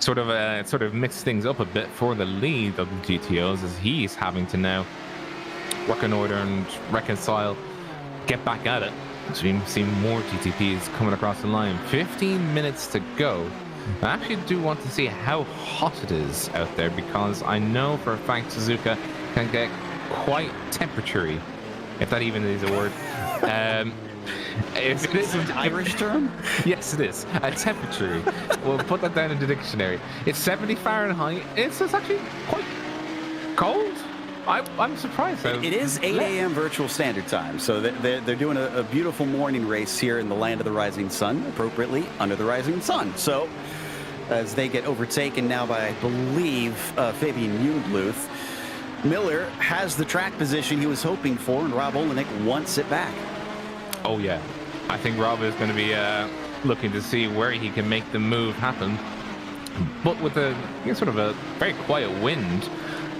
sort of mix things up a bit for the lead of the GTOs as he's having to now work in order and reconcile, get back at it. So you see more GTPs coming across the line. 15 minutes to go. I actually do want to see how hot it is out there because I know for a fact Suzuka can get quite temperature-y, if that even is a word. If it is an Irish term? Yes, it is. A temperature. We'll put that down in the dictionary. It's 70 Fahrenheit. It's actually quite cold. I'm surprised. It is 8 a.m. virtual standard time, so they're doing a beautiful morning race here in the land of the rising sun, appropriately under the rising sun. So as they get overtaken now by, I believe, Fabian Jungbluth, Miller has the track position he was hoping for, and Rob Olenek wants it back. Oh yeah, I think Rob is going to be looking to see where he can make the move happen, but with sort of a very quiet wind,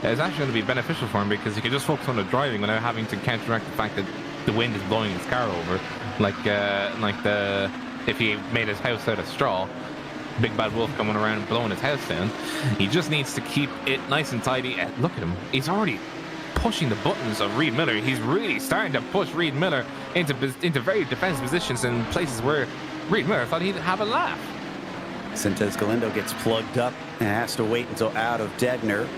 it's actually going to be beneficial for him because he can just focus on the driving without having to counteract the fact that the wind is blowing his car over, if he made his house out of straw. Big Bad Wolf coming around and blowing his house down. He just needs to keep it nice and tidy. Look at him, he's already pushing the buttons of Reed Miller. He's really starting to push Reed Miller into very defensive positions in places where Reed Miller thought he'd have a laugh. Sintez Galindo gets plugged up and has to wait until out of Degner.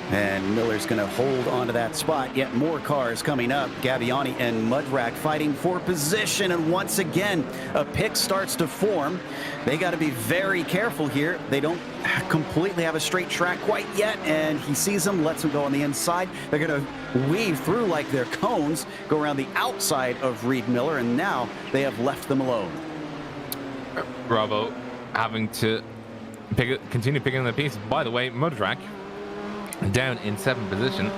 And Miller's going to hold on to that spot. Yet more cars coming up. Gabbiani and Mudrak fighting for position. And once again, a pick starts to form. They got to be very careful here. They don't completely have a straight track quite yet. And he sees them, lets them go on the inside. They're going to weave through like they're cones, go around the outside of Reed Miller. And now they have left them alone. Bravo having to continue picking the pieces. By the way, Mudrak down in 7th position,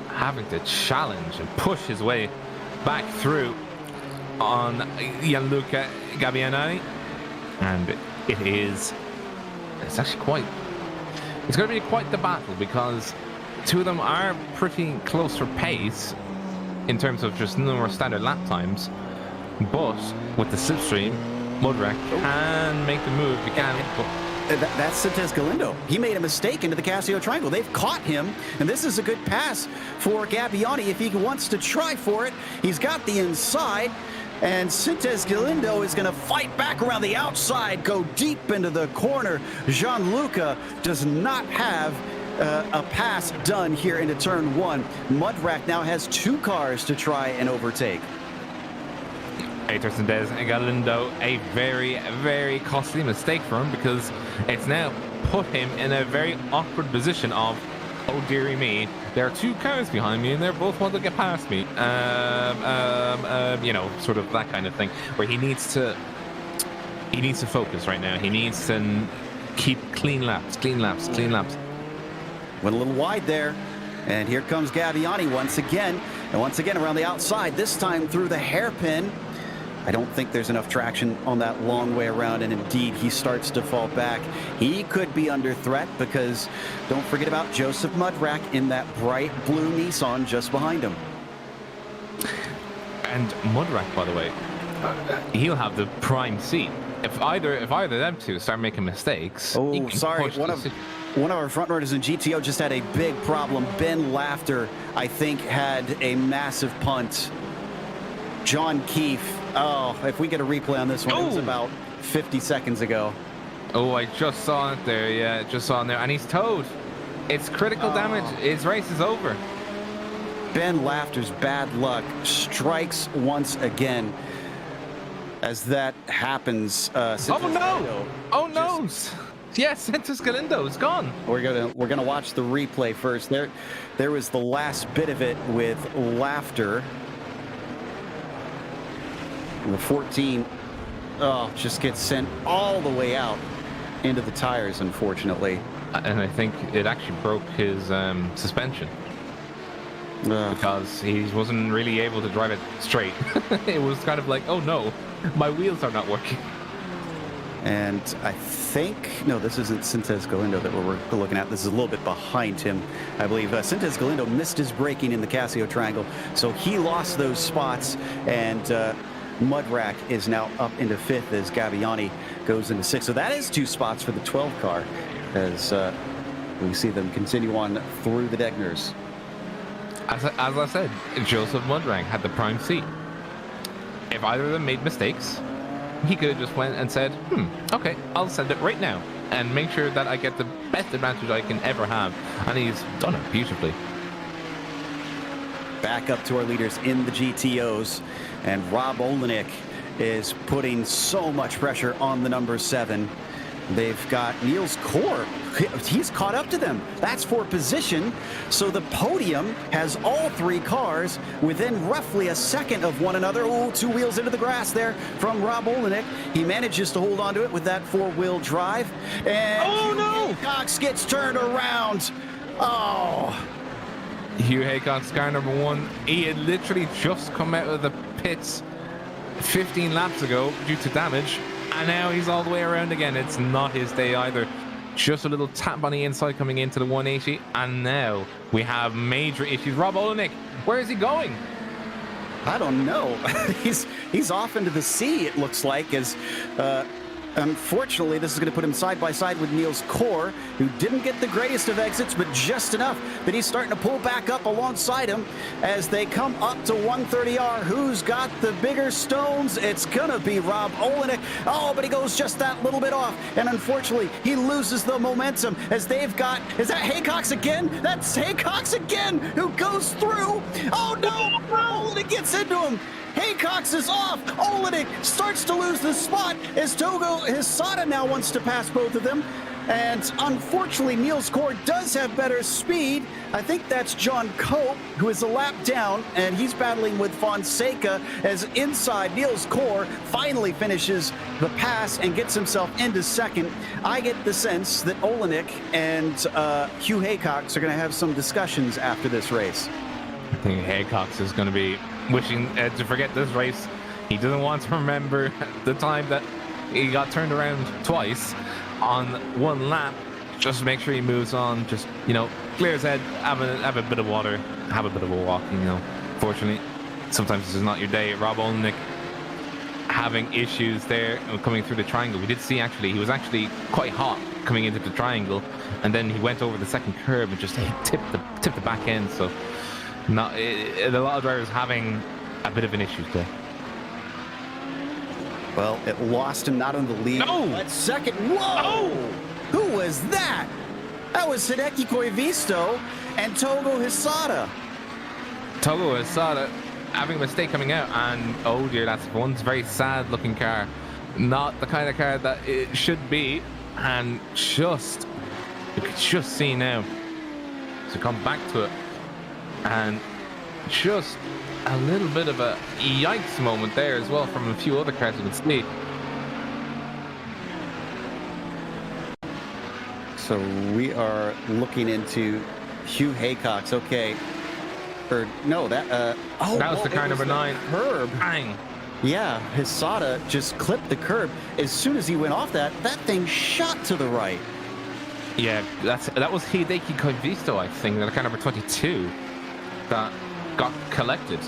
having to challenge and push his way back through on Gianluca Gabbiani. And it's going to be quite the battle, because two of them are pretty close for pace in terms of just number of standard lap times, but with the slipstream, Mudrak can make the move. He can, but that's Sintes Galindo. He made a mistake into the Casio Triangle. They've caught him, and this is a good pass for Gabbiani if he wants to try for it. He's got the inside, and Sintes Galindo is going to fight back around the outside, go deep into the corner. Gianluca does not have a pass done here into turn 1. Mudrak now has 2 cars to try and overtake. Sintes Galindo, a very, very costly mistake for him, because it's now put him in a very awkward position of, oh dearie me, there are 2 cars behind me and they're both want to get past me. You know, sort of that kind of thing, where he needs to focus right now. He needs to keep clean laps. Went a little wide there, and here comes Gabbiani once again, around the outside, this time through the hairpin. I don't think there's enough traction on that long way around, and indeed he starts to fall back. He could be under threat, because don't forget about Joseph Mudrak in that bright blue Nissan just behind him. And Mudrak, by the way, he'll have the prime seat. If either of them two start making mistakes. Oh, sorry. One of our front runners in GTO just had a big problem. Ben Laughter, I think, had a massive punt. John Keefe. Oh, if we get a replay on this one, it was about 50 seconds ago. Oh, I just saw it there. Yeah, just saw it there. And he's towed. It's critical damage. His race is over. Ben Laughter's bad luck strikes once again. As that happens, oh no! Oh no! Yes, Sintes Galindo is gone. We're gonna watch the replay first. There was the last bit of it with Laughter. The 14, just gets sent all the way out into the tires, unfortunately. And I think it actually broke his suspension. Because he wasn't really able to drive it straight. It was kind of like, oh no, my wheels are not working. And I think, no, this isn't Sintes Galindo that we're looking at. This is a little bit behind him, I believe. Sintes Galindo missed his braking in the Casio Triangle, so he lost those spots, and Mudrak is now up into 5th as Gabbiani goes into 6th. So that is 2 spots for the 12 car as we see them continue on through the Degners. As I said, Joseph Mudrak had the prime seat. If either of them made mistakes, he could have just went and said, okay, I'll send it right now and make sure that I get the best advantage I can ever have. And he's done it beautifully. Back up to our leaders in the GTOs, and Rob Olenek is putting so much pressure on the number 7. They've got Niels Kor. He's caught up to them. That's for position. So the podium has all 3 cars within roughly a second of one another. Oh, 2 wheels into the grass there from Rob Olenek. He manages to hold on to it with that 4-wheel drive. And oh, no! Cox gets turned around. Oh. Hugh Haycock's car number 1. He had literally just come out of the pits 15 laps ago due to damage, and now he's all the way around again. It's not his day either. Just a little tap on the inside coming into the 180, and now we have major issues. Rob Olenek, where is he going? I don't know. He's off into the sea, it looks like, as Unfortunately, this is going to put him side by side with Niels Kor, who didn't get the greatest of exits, but just enough that he's starting to pull back up alongside him as they come up to 130R. Who's got the bigger stones? It's going to be Rob Olenek. Oh, but he goes just that little bit off, and unfortunately, he loses the momentum as they've got... Is that Haycox again? That's Haycox again, who goes through. Oh, no! Olenek gets into him. Haycox is off. Olenek starts to lose the spot as Togo Hisada now wants to pass both of them. And unfortunately, Niels Kor does have better speed. I think that's John Cope, who is a lap down, and he's battling with Fonseca as inside Niels Kor finally finishes the pass and gets himself into second. I get the sense that Olenek and Hugh Haycox are going to have some discussions after this race. I think Haycox is going to be wishing to forget this race. He doesn't want to remember the time that he got turned around twice on one lap. Just make sure he moves on. Just, you know, clear his head, have a bit of water, have a bit of a walk, you know. Fortunately, sometimes this is not your day. Rob Olenek having issues there coming through the triangle. We did see, actually, he was actually quite hot coming into the triangle, and then he went over the second curb and just tipped the back end. So a lot of drivers having a bit of an issue there. Well, it lost him not on the lead. No! But second. Whoa! Oh! Who was that? That was Hideki Koivisto and Togo Hisada. Togo Hisada having a mistake coming out, and oh dear, that's one very sad looking car. Not the kind of car that it should be, and you could just see now to come back to it. And just a little bit of a yikes moment there as well from a few other cars you can see. So we are looking into Hugh Haycox. Okay. Or no, that that was the car number 9. Curb. Bang. Yeah, Hisada just clipped the curb. As soon as he went off that thing shot to the right. Yeah, that was Hideki Koivisto, I think, the car number 22. That got collected,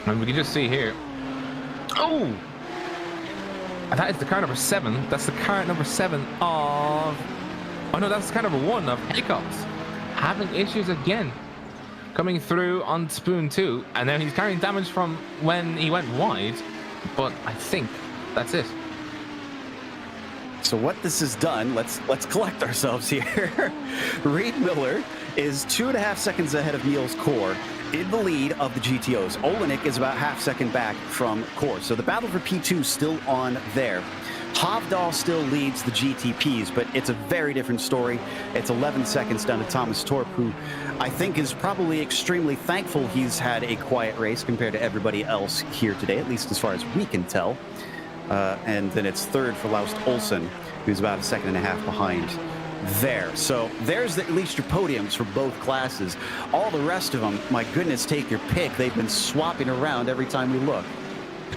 and we can just see here. Oh, that is the car number 7. That's the car number 7 of. Oh no, that's the car number 1 of Haycox. Having issues again, coming through on spoon 2, and now he's carrying damage from when he went wide. But I think that's it. So what this has done, let's collect ourselves here. Reed Miller is 2.5 seconds ahead of Niels Kor in the lead of the GTOs. Olenek is about half second back from Kor. So the battle for P2 still on there. Hovdal still leads the GTPs, but it's a very different story. It's 11 seconds down to Thomas Torp, who I think is probably extremely thankful he's had a quiet race compared to everybody else here today, at least as far as we can tell. And then it's third for Laust Olsen, who's about 1.5 seconds behind there. So there's at least your podiums for both classes. All the rest of them, my goodness, take your pick. They've been swapping around every time we look.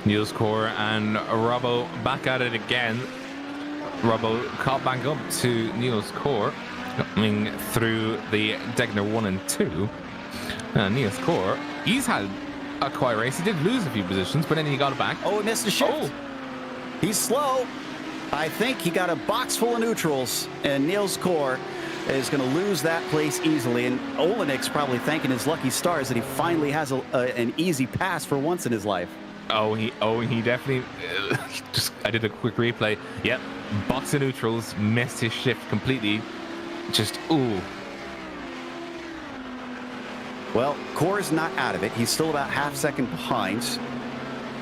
Niels Kor and Robbo back at it again. Robbo caught back up to Niels Kor, coming through the Degner 1 and 2. Niels Kor, he's had a quiet race. He did lose a few positions, but then he got it back. Oh, he missed a shift. Oh. He's slow. I think he got a box full of neutrals, and Niels Kor is going to lose that place easily. And Olenek's probably thanking his lucky stars that he finally has an easy pass for once in his life. He definitely I did a quick replay. Yep, box of neutrals, missed his shift completely. Just ooh. Well, Kor's not out of it. He's still about 1/2 second behind.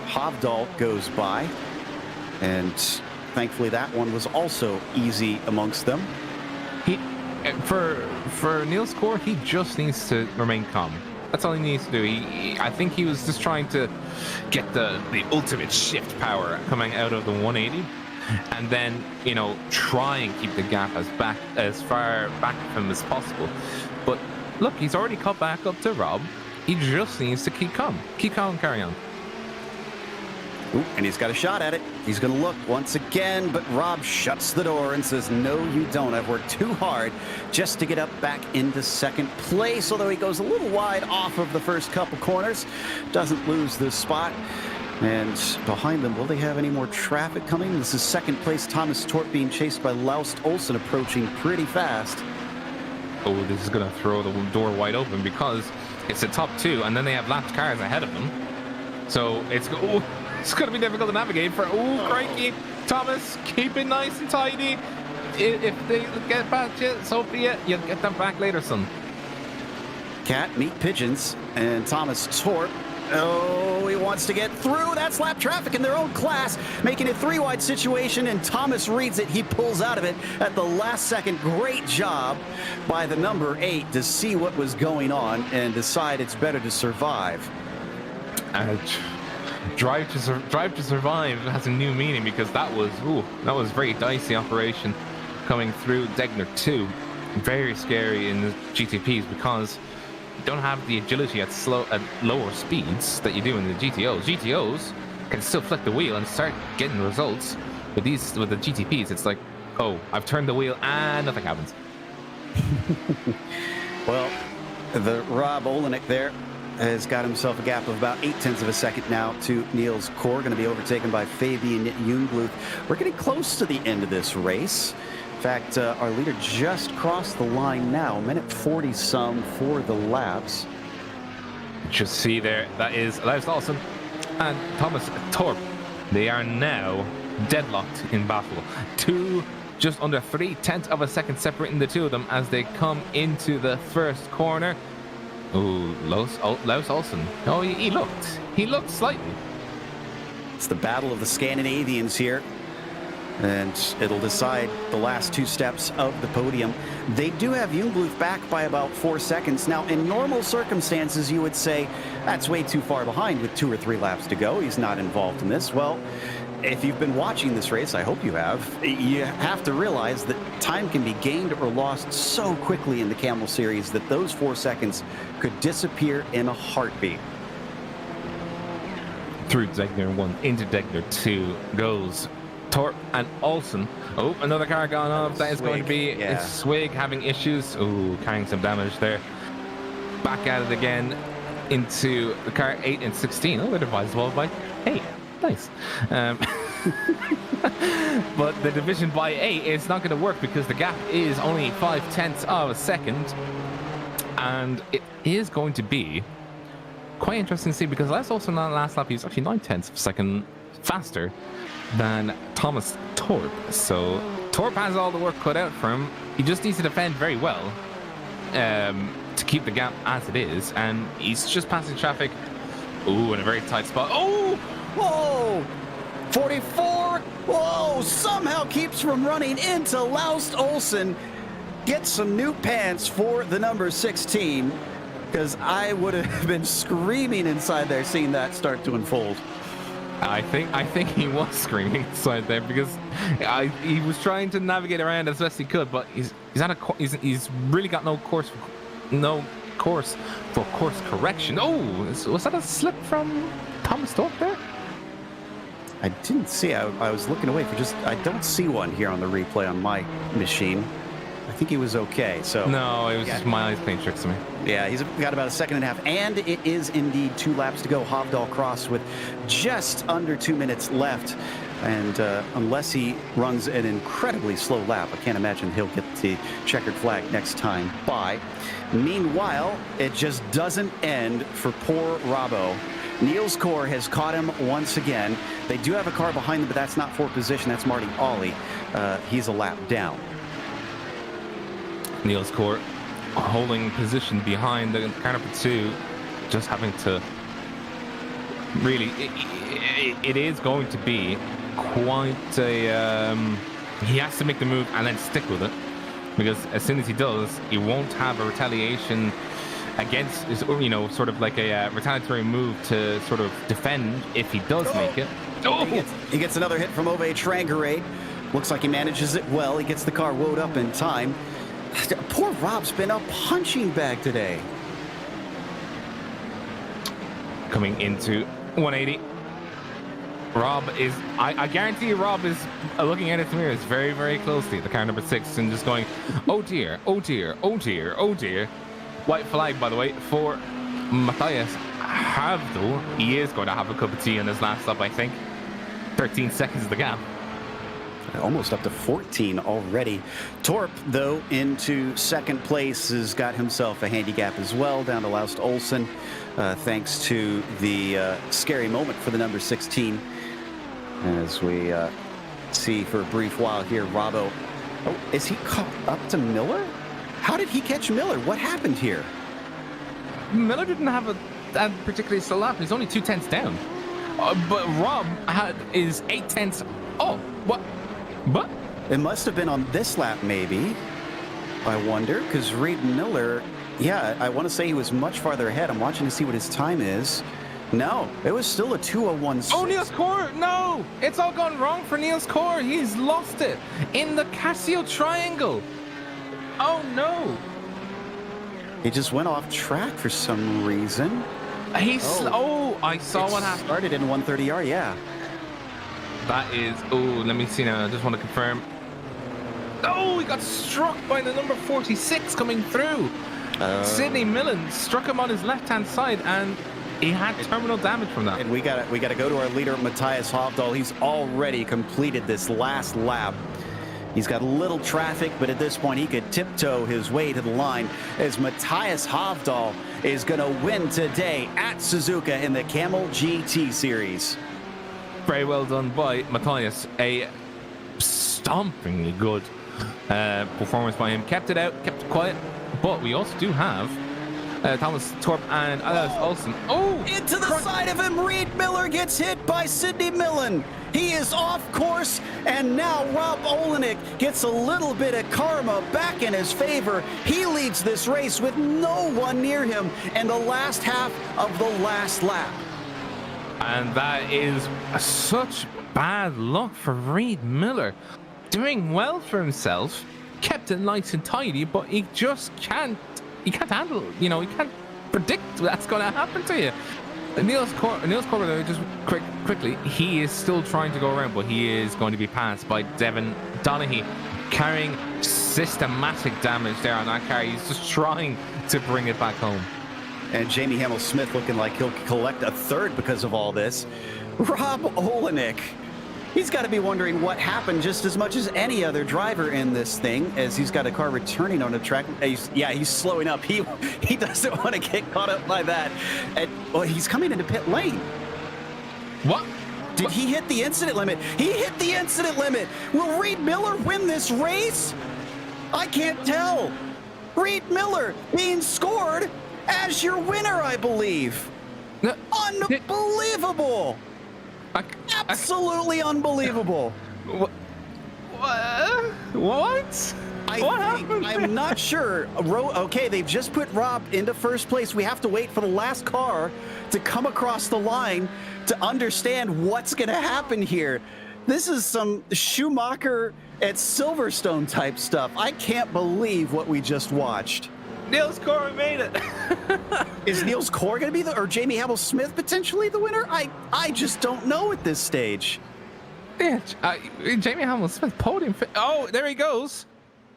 Hovdal goes by, and thankfully that one was also easy amongst them. For Niels Kor, he just needs to remain calm. That's all he needs to do. I think he was just trying to get the ultimate shift power coming out of the 180, and then, you know, try and keep the gap as far back from him as possible. But look, he's already caught back up to Rob. He just needs to keep calm, carry on. Ooh, and he's got a shot at it. He's going to look once again, but Rob shuts the door and says, no, you don't. I've worked too hard just to get up back into second place, although he goes a little wide off of the first couple corners. Doesn't lose this spot. And behind them, will they have any more traffic coming? This is second place Thomas Torp being chased by Laust Olsen, approaching pretty fast. Oh, this is going to throw the door wide open because it's the top two, and then they have lapped cars ahead of them. So it's going to be difficult to navigate for. Oh, crikey. Thomas, keep it nice and tidy. If they get past you, so be it. You'll get them back later, son. Cat, meet pigeons, and Thomas Torp. Oh, he wants to get through. That's lap traffic in their own class, making it three-wide situation, and Thomas reads it. He pulls out of it at the last second. Great job by the number 8 to see what was going on and decide it's better to survive. Drive to survive has a new meaning because that was very dicey operation coming through Degner 2. Very scary in the GTPs because you don't have the agility at lower speeds that you do in the GTOs. GTOs can still flick the wheel and start getting results. With the GTPs, it's like, oh, I've turned the wheel and nothing happens. Well, the Rob Olenek there has got himself a gap of about 0.8 of a second now to Niels Kor, going to be overtaken by Fabian Jungbluth. We're getting close to the end of this race. In fact, our leader just crossed the line now, minute 40-some for the laps. Just see there, that is Laust Olsen and Thomas Torp. They are now deadlocked in battle. Just under 0.3 of a second separating the two of them as they come into the first corner. Ooh, Laust Olsen. Oh, he looked slightly. It's the battle of the Scandinavians here, and it'll decide the last 2 steps of the podium. They do have Jungbluth back by about 4 seconds. Now, in normal circumstances, you would say that's way too far behind with 2 or 3 laps to go. He's not involved in this. Well, if you've been watching this race, I hope you have to realize that time can be gained or lost so quickly in the Camel Series that those 4 seconds could disappear in a heartbeat. Through Degner 1 into Degner 2 goes Torp and Olsen. Oh, another car gone off. That is going to be Swig having issues. Oh, carrying some damage there. Back at it again into the car 8 and 16. Oh, they're divided well by 8. Nice. But the division by 8 is not going to work because the gap is only 0.5 of a second. And it is going to be quite interesting to see because Laust Olsen on the last lap, he was actually 0.9 of a second faster than Thomas Torp. So Torp has all the work cut out for him. He just needs to defend very well to keep the gap as it is. And he's just passing traffic. Ooh, in a very tight spot. Oh! Whoa! 44! Whoa! Somehow keeps from running into Laust Olsen. Gets some new pants for the number 16, because I would have been screaming inside there seeing that start to unfold. I think he was screaming inside there because he was trying to navigate around as best he could, but he's really got no course for course correction. Oh, was that a slip from Thomas Torp there? I didn't see. I was looking away for I don't see one here on the replay on my machine. I think he was okay. So no, it was just my eyes playing tricks to me. Yeah, he's got about 1.5 seconds, and it is indeed 2 laps to go. Hovdal Cross with just under 2 minutes left, and unless he runs an incredibly slow lap, I can't imagine he'll get the checkered flag next time by. Meanwhile, it just doesn't end for poor Robbo. Niels Kor has caught him once again. They do have a car behind them, but that's not for position. That's Marty Ollie. He's a lap down. Niels Kor holding position behind the car number 2, just having to really, it is going to be quite a, he has to make the move and then stick with it, because as soon as he does, he won't have a retaliation against, sort of like a retaliatory move to sort of defend if he does make it. Oh! He gets another hit from Ove Trangerade. Looks like he manages it well. He gets the car woed up in time. Poor Rob's been a punching bag today. Coming into 180. Rob is, I guarantee you Rob is looking at his mirrors very, very closely at the car number 6 and just going, oh dear, oh dear, oh dear, oh dear. White flag, by the way, for Matthias have, though, he is going to have a cup of tea on his last stop, I think. 13 seconds of the gap. Almost up to 14 already. Torp, though, into second place, has got himself a handicap as well, down to Laust Olsen, thanks to the scary moment for the number 16. As we see for a brief while here, Robbo. Oh, is he caught up to Miller? How did he catch Miller? What happened here? Miller didn't have a particularly slow lap. He's only 2/10 down. But Rob is 8/10. Oh, what? What? It must have been on this lap, maybe. I wonder, because Reed Miller, yeah, I want to say he was much farther ahead. I'm watching to see what his time is. No, it was still a 2:01. Oh, Niels Core, no! It's all gone wrong for Niels Core. He's lost it in the Casio Triangle. Oh, no. He just went off track for some reason. I saw what happened. Started in 130R, yeah. That is, let me see now. I just want to confirm. Oh, he got struck by the number 46 coming through. Sidney Millen struck him on his left-hand side, and he had terminal damage from that. And we gotta go to our leader, Matthias Hovdal. He's already completed this last lap. He's got little traffic, but at this point he could tiptoe his way to the line as Matthias Hovdal is going to win today at Suzuka in the Kamel GT Series. Very well done by Matthias. A stompingly good performance by him. Kept it out, kept it quiet, but we also do have Thomas Torp and Alex Olsen. Oh! Into the side of him, Reed Miller gets hit by Sidney Millen. He is off course, and now Rob Olenek gets a little bit of karma back in his favor. He leads this race with no one near him in the last half of the last lap. And that is such bad luck for Reed Miller. Doing well for himself, kept it nice and tidy, but he just can't handle, he can't predict that's going to happen to you. Niels Corbett, just quickly, he is still trying to go around, but he is going to be passed by Devin Donaghy, carrying systematic damage there on that car. He's just trying to bring it back home. And Jamie Hamill-Smith looking like he'll collect a third because of all this. Rob Olenek, he's got to be wondering what happened just as much as any other driver in this thing, as he's got a car returning on the track. He's slowing up. He doesn't want to get caught up by that. And he's coming into pit lane. What? Did he hit the incident limit? He hit the incident limit. Will Reed Miller win this race? I can't tell. Reed Miller being scored as your winner, I believe. Unbelievable. Absolutely unbelievable. What? I'm not sure. Okay, they've just put Rob into first place. We have to wait for the last car to come across the line to understand what's going to happen here. This is some Schumacher at Silverstone type stuff. I can't believe what we just watched. Niels Core made it. Is Niels Core going to be or Jamie Hamill-Smith potentially the winner? I just don't know at this stage. Yeah, Jamie Hamill-Smith podium. Oh, there he goes.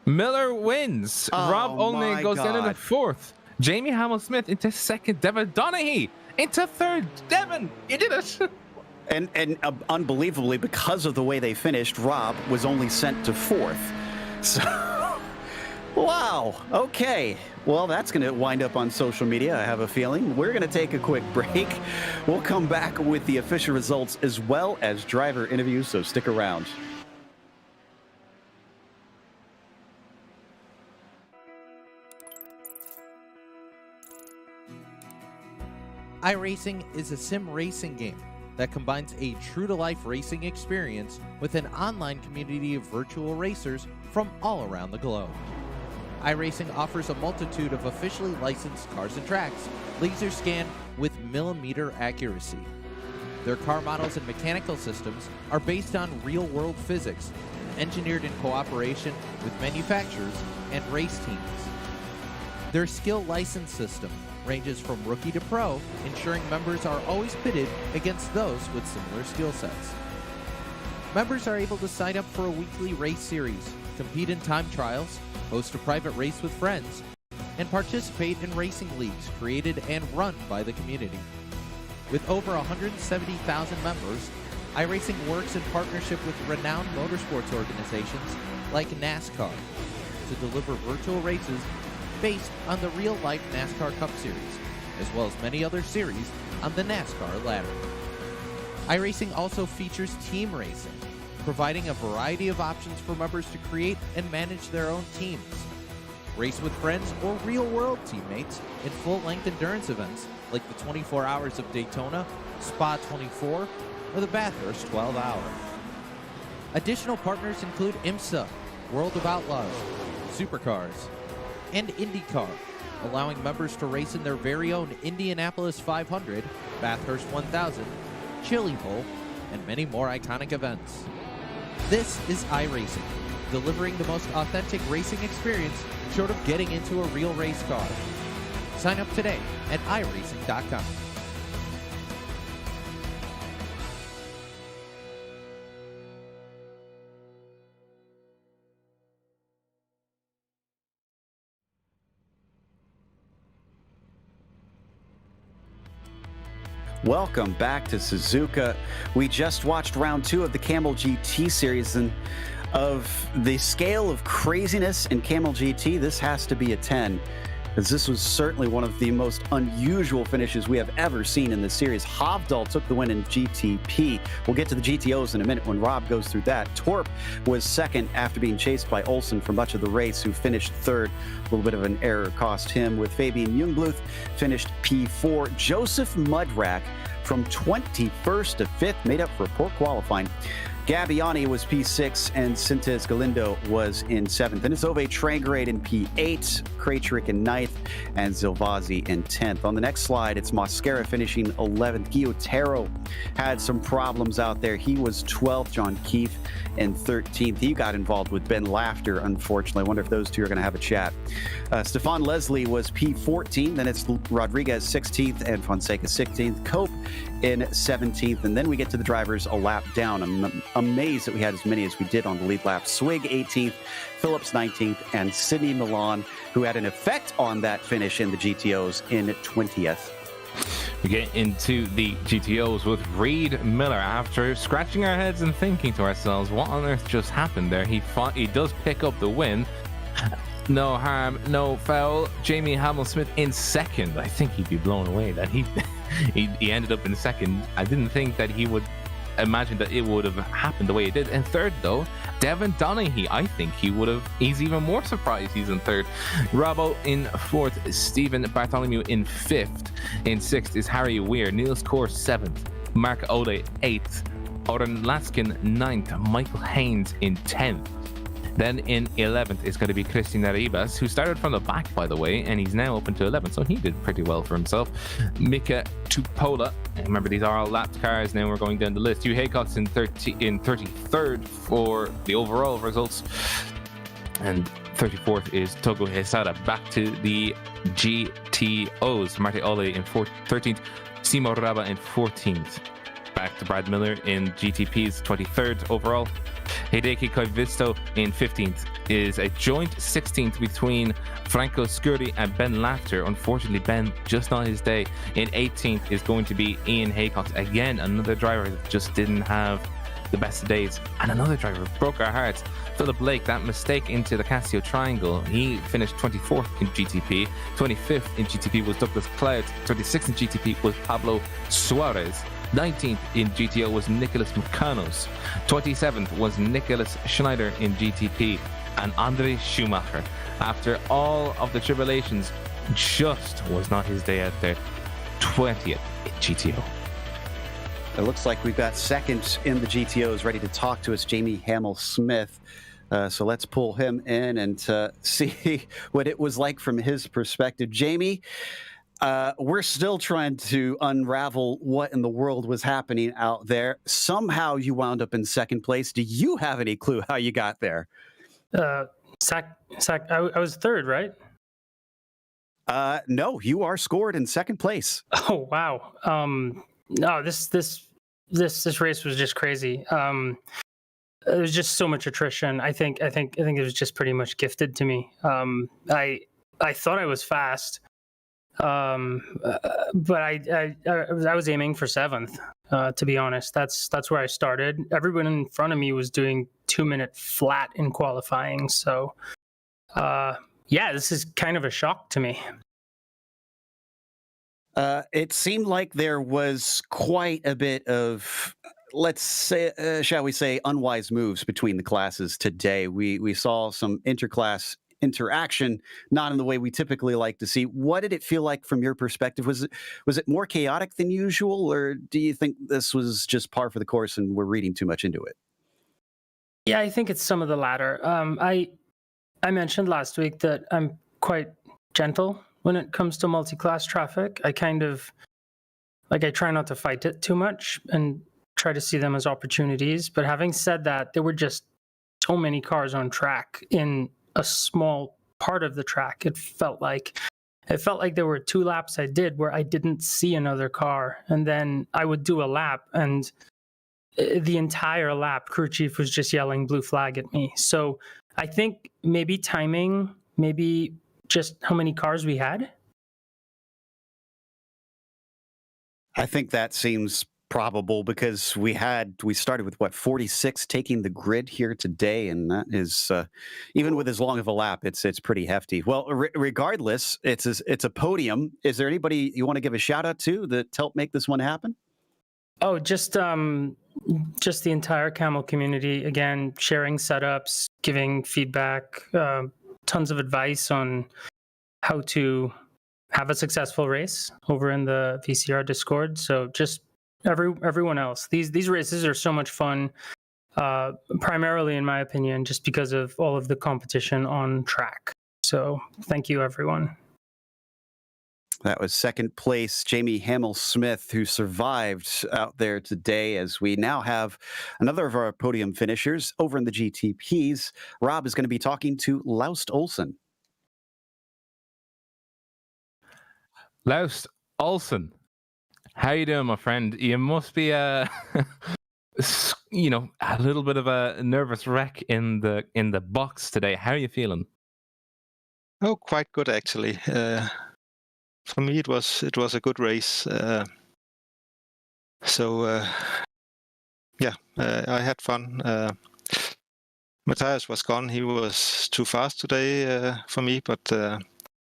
Miller wins. Rob Olenek goes down into fourth. Jamie Hamill-Smith into second. Devin Donaghy into third. Devin, you did it. And unbelievably, because of the way they finished, Rob was only sent to fourth. So, wow. Okay. Well, that's going to wind up on social media, I have a feeling. We're going to take a quick break. We'll come back with the official results as well as driver interviews, so stick around. iRacing is a sim racing game that combines a true-to-life racing experience with an online community of virtual racers from all around the globe. iRacing offers a multitude of officially licensed cars and tracks, laser scanned with millimeter accuracy. Their car models and mechanical systems are based on real-world physics, engineered in cooperation with manufacturers and race teams. Their skill license system ranges from rookie to pro, ensuring members are always pitted against those with similar skill sets. Members are able to sign up for a weekly race series, compete in time trials, host a private race with friends, and participate in racing leagues created and run by the community. With over 170,000 members, iRacing works in partnership with renowned motorsports organizations like NASCAR to deliver virtual races based on the real-life NASCAR Cup Series, as well as many other series on the NASCAR ladder. iRacing also features team racing, providing a variety of options for members to create and manage their own teams. Race with friends or real-world teammates in full-length endurance events like the 24 Hours of Daytona, Spa 24, or the Bathurst 12 Hour. Additional partners include IMSA, World of Outlaws, Supercars, and IndyCar, allowing members to race in their very own Indianapolis 500, Bathurst 1000, Chili Bowl, and many more iconic events. This is iRacing, delivering the most authentic racing experience short of getting into a real race car. Sign up today at iRacing.com. Welcome back to Suzuka. We just watched round 2 of the Kamel GT series, and of the scale of craziness in Kamel GT, this has to be a 10, as this was certainly one of the most unusual finishes we have ever seen in this series. Hovdal took the win in GTP. We'll get to the GTOs in a minute when Rob goes through that. Torp was second after being chased by Olsen for much of the race, who finished third. A little bit of an error cost him, with Fabian Jungbluth finished P4. Joseph Mudrack from 21st to 5th made up for poor qualifying. Gabbiani was P6 and Sintes Galindo was in 7th. And it's Ove Trangrade in P8, Krajcik in 9th, and Zilvazi in 10th. On the next slide, it's Mosquera finishing 11th. Guiotero had some problems out there. He was 12th. John Keefe in 13th. He got involved with Ben Laughter, unfortunately. I wonder if those two are going to have a chat. Stefan Leslie was P14. Then it's Rodriguez 16th and Fonseca 16th. Cope in 17th. And then we get to the drivers a lap down. I'm amazed that we had as many as we did on the lead lap. Swig 18th, Phillips 19th, and Sidney Milan, who had an effect on that finish in the GTOs, in 20th. We get into the GTOs with Reed Miller. After scratching our heads and thinking to ourselves, what on earth just happened there? He does pick up the win. No harm, no foul. Jamie Hamel-Smith in second. I think he'd be blown away that he ended up in second. I didn't think that he would imagine that it would have happened the way it did. In third, though, Devin Donaghy. I think he's even more surprised he's in third. Robbo in fourth, Stephen Bartholomew in fifth. In sixth is Harry Weir, Niels Kors seventh, Mark Ole eighth, Oren Laskin ninth, Michael Haynes in 10th. Then in 11th is going to be Christian Arribas, who started from the back, by the way, and he's now up into 11th, so he did pretty well for himself. Mika Tupola, remember these are all lapped cars. Now we're going down the list. Hugh Haycock's in 33rd for the overall results, and 34th is Togo Hesada. Back to the GTOs. Marty Ole in 13th, Simo Raba in 14th. Back to Brad Miller in GTP's 23rd overall. Hideki Koivisto in 15th is a joint 16th between Franco Scurri and Ben Laughter. Unfortunately, Ben, just not his day. In 18th is going to be Ian Haycock. Again, another driver that just didn't have the best of days. And another driver broke our hearts. Philip Blake, that mistake into the Casio Triangle. He finished 24th in GTP. 25th in GTP was Douglas Cloud. 26th in GTP was Pablo Suarez. 19th in GTO was Nicholas Mcanos. 27th was Nicholas Schneider in GTP. And Andre Schumacher, after all of the tribulations, just was not his day out there. 20th in GTO. It looks like we've got second in the GTOs ready to talk to us, Jamie Hamel-Smith. So let's pull him in and see what it was like from his perspective. Jamie, we're still trying to unravel what in the world was happening out there. Somehow you wound up in second place. Do you have any clue how you got there? I was third, right? No, you are scored in second place. Oh wow. No, this race was just crazy. There was just so much attrition. I think it was just pretty much gifted to me. I thought I was fast. But I was aiming for 7th. To be honest, that's where I started. Everyone in front of me was doing 2-minute flat in qualifying. So, yeah, this is kind of a shock to me. It seemed like there was quite a bit of, let's say, shall we say, unwise moves between the classes today. We saw some interclass interaction, not in the way we typically like to see. What did it feel like from your perspective? Was it more chaotic than usual, or do you think this was just par for the course and we're reading too much into it? Yeah, I think it's some of the latter. I mentioned last week that I'm quite gentle when it comes to multi-class traffic. I kind of I try not to fight it too much and try to see them as opportunities. But having said that, there were just so many cars on track in a small part of the track. It felt like there were 2 laps I did where I didn't see another car, and then I would do a lap, and the entire lap crew chief was just yelling blue flag at me. So I think maybe timing, maybe just how many cars we had. I think that seems probable because we started with 46 taking the grid here today, and that is even with as long of a lap, it's pretty hefty. Well, regardless, it's a podium. Is there anybody you want to give a shout out to that helped make this one happen? Oh, just the entire Kamel community, again, sharing setups, giving feedback, tons of advice on how to have a successful race over in the VCR Discord. So just everyone else. These races are so much fun, primarily in my opinion, just because of all of the competition on track. So thank you, everyone. That was second place, Jamie Hamill-Smith, who survived out there today, as we now have another of our podium finishers over in the GTPs. Rob is going to be talking to Laust Olsen. Laust Olsen, how you doing, my friend? You must be a little bit of a nervous wreck in the box today. How are you feeling? Oh, quite good actually. For me, it was a good race. I had fun. Matthias was gone. He was too fast today for me, but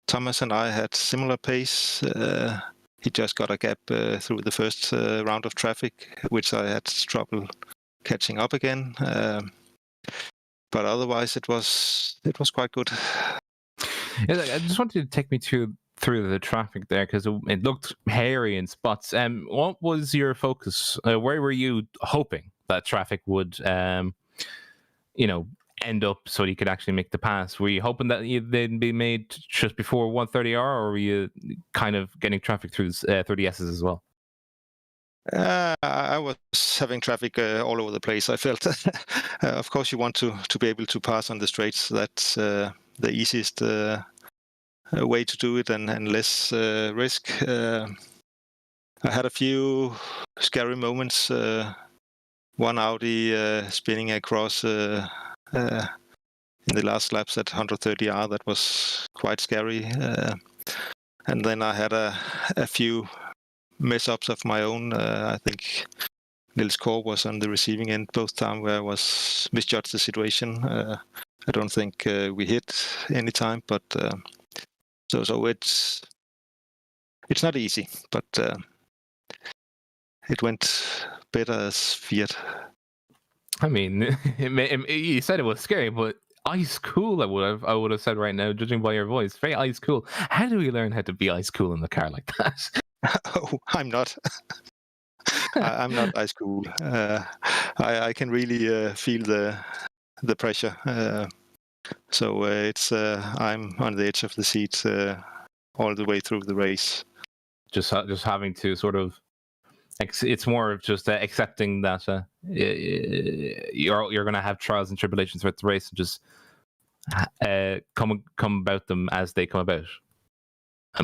Thomas and I had similar pace. He just got a gap through the first round of traffic, which I had trouble catching up again. But otherwise, it was quite good. Yeah, I just wanted to take me through the traffic there because it looked hairy in spots. What was your focus? Where were you hoping that traffic would, end up so you could actually make the pass? Were you hoping that they'd be made just before 130R, or were you kind of getting traffic through 30Ss as well? I was having traffic all over the place. I felt, of course, you want to be able to pass on the straights. That's the easiest way to do it and less risk. I had a few scary moments. One Audi spinning across in the last laps at 130R. That was quite scary. And then I had a few mess-ups of my own. I think Niels Kåre was on the receiving end both times where I was misjudged the situation. I don't think we hit any time, but so it's not easy, but it went better as feared. I mean, you said it was scary, but ice cool. I would have said right now, judging by your voice, very ice cool. How do we learn how to be ice cool in the car like that? Oh, I'm not. I'm not ice cool. I can really feel the pressure. So it's I'm on the edge of the seat all the way through the race. Just having to sort of, it's more of just accepting that you're going to have trials and tribulations throughout the race, and just come about them as they come about.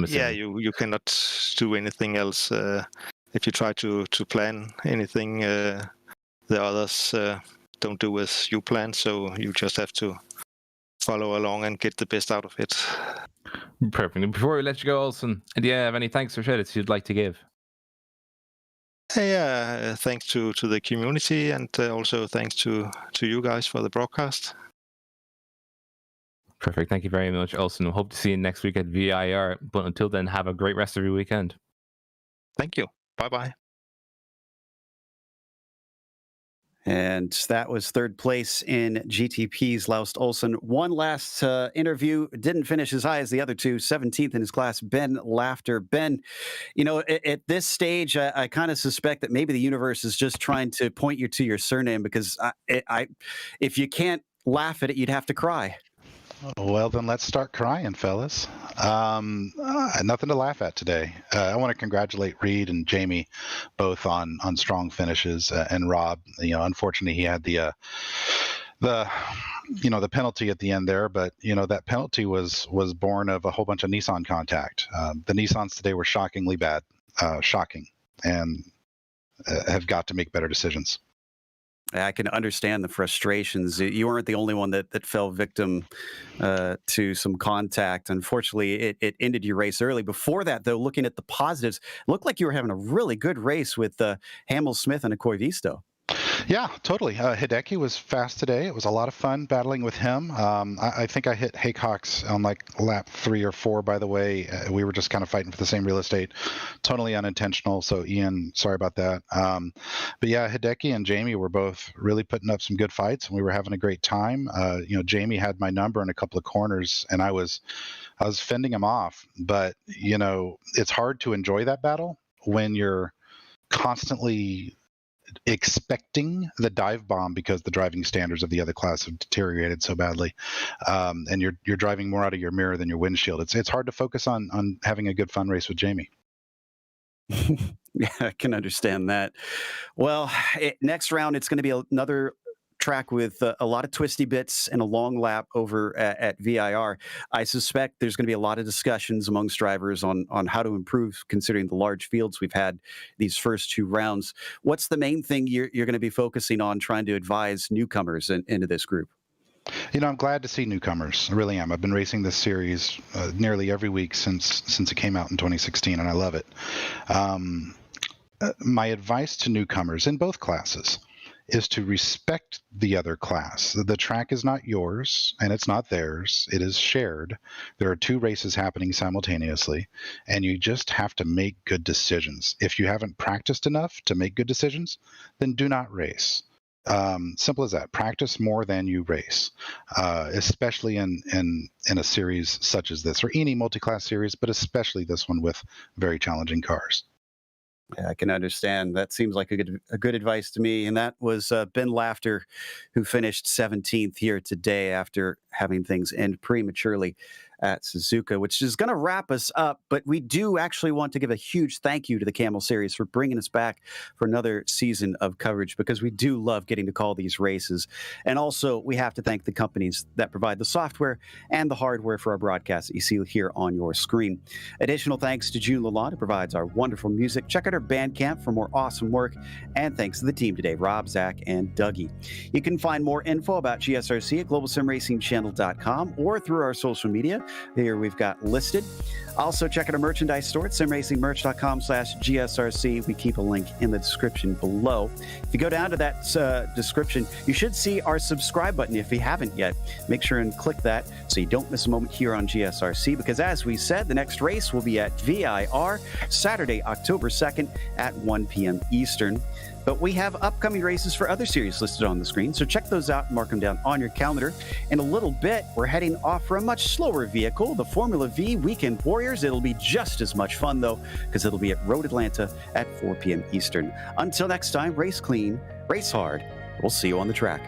Yeah, you cannot do anything else. If you try to plan anything, the others don't do as you plan, so you just have to follow along and get the best out of it. Perfect. Before we let you go, Olsen, do you have any thanks or shout-outs you'd like to give? Yeah, thanks to the community, and also thanks to you guys for the broadcast. Perfect. Thank you very much, Olsen. We hope to see you next week at VIR. But until then, have a great rest of your weekend. Thank you. Bye-bye. And that was third place in GTP's Laust Olsen. One last interview, didn't finish as high as the other two, 17th in his class, Ben Laughter. Ben, you know, at this stage, I kind of suspect that maybe the universe is just trying to point you to your surname, because if you can't laugh at it, you'd have to cry. Well, then let's start crying, fellas. Nothing to laugh at today. I want to congratulate Reed and Jamie both on strong finishes, and Rob. You know, unfortunately, he had the penalty at the end there, but that penalty was born of a whole bunch of Nissan contact. The Nissans today were shockingly bad, shocking, and have got to make better decisions. I can understand the frustrations. You weren't the only one that fell victim to some contact. Unfortunately, it ended your race early. Before that, though, looking at the positives, it looked like you were having a really good race with Hamill Smith and a Visto. Yeah, totally. Hideki was fast today. It was a lot of fun battling with him. I think I hit Haycox on like lap 3 or 4, by the way. We were just kind of fighting for the same real estate. Totally unintentional. So, Ian, sorry about that. But yeah, Hideki and Jamie were both really putting up some good fights, and we were having a great time. Jamie had my number in a couple of corners, and I was fending him off. But, it's hard to enjoy that battle when you're constantly expecting the dive bomb because the driving standards of the other class have deteriorated so badly, and you're driving more out of your mirror than your windshield. It's hard to focus on having a good fun race with Jamie. Yeah, I can understand that. Well, next round it's going to be another track with a lot of twisty bits and a long lap over at VIR. I suspect there's going to be a lot of discussions amongst drivers on how to improve, considering the large fields we've had these first 2 rounds. What's the main thing you're going to be focusing on trying to advise newcomers into this group? I'm glad to see newcomers. I really am. I've been racing this series nearly every week since it came out in 2016, and I love it. My advice to newcomers in both classes is to respect the other class. The track is not yours and it's not theirs. It is shared. There are 2 races happening simultaneously, and you just have to make good decisions. If you haven't practiced enough to make good decisions, then do not race. Simple as that. Practice more than you race, especially in a series such as this, or any multi-class series, but especially this one with very challenging cars. Yeah, I can understand. That seems like a good advice to me. And that was Ben Laughter, who finished 17th here today after having things end prematurely at Suzuka, which is going to wrap us up. But we do actually want to give a huge thank you to the Kamel Series for bringing us back for another season of coverage, because we do love getting to call these races. And also, we have to thank the companies that provide the software and the hardware for our broadcast that you see here on your screen. Additional thanks to June Lalonde, who provides our wonderful music. Check out our Bandcamp for more awesome work. And thanks to the team today, Rob, Zach, and Dougie. You can find more info about GSRC at globalsimracingchannel.com or through our social media. Here we've got listed. Also, check out our merchandise store at simracingmerch.com/GSRC. We keep a link in the description below. If you go down to that description, you should see our subscribe button. If you haven't yet, make sure and click that so you don't miss a moment here on GSRC, because as we said, the next race will be at VIR Saturday, October 2nd at 1 p.m. Eastern. But we have upcoming races for other series listed on the screen, so check those out and mark them down on your calendar. In a little bit, we're heading off for a much slower vehicle, the Formula V Weekend Warriors. It'll be just as much fun, though, because it'll be at Road Atlanta at 4 p.m. Eastern. Until next time, race clean, race hard. We'll see you on the track.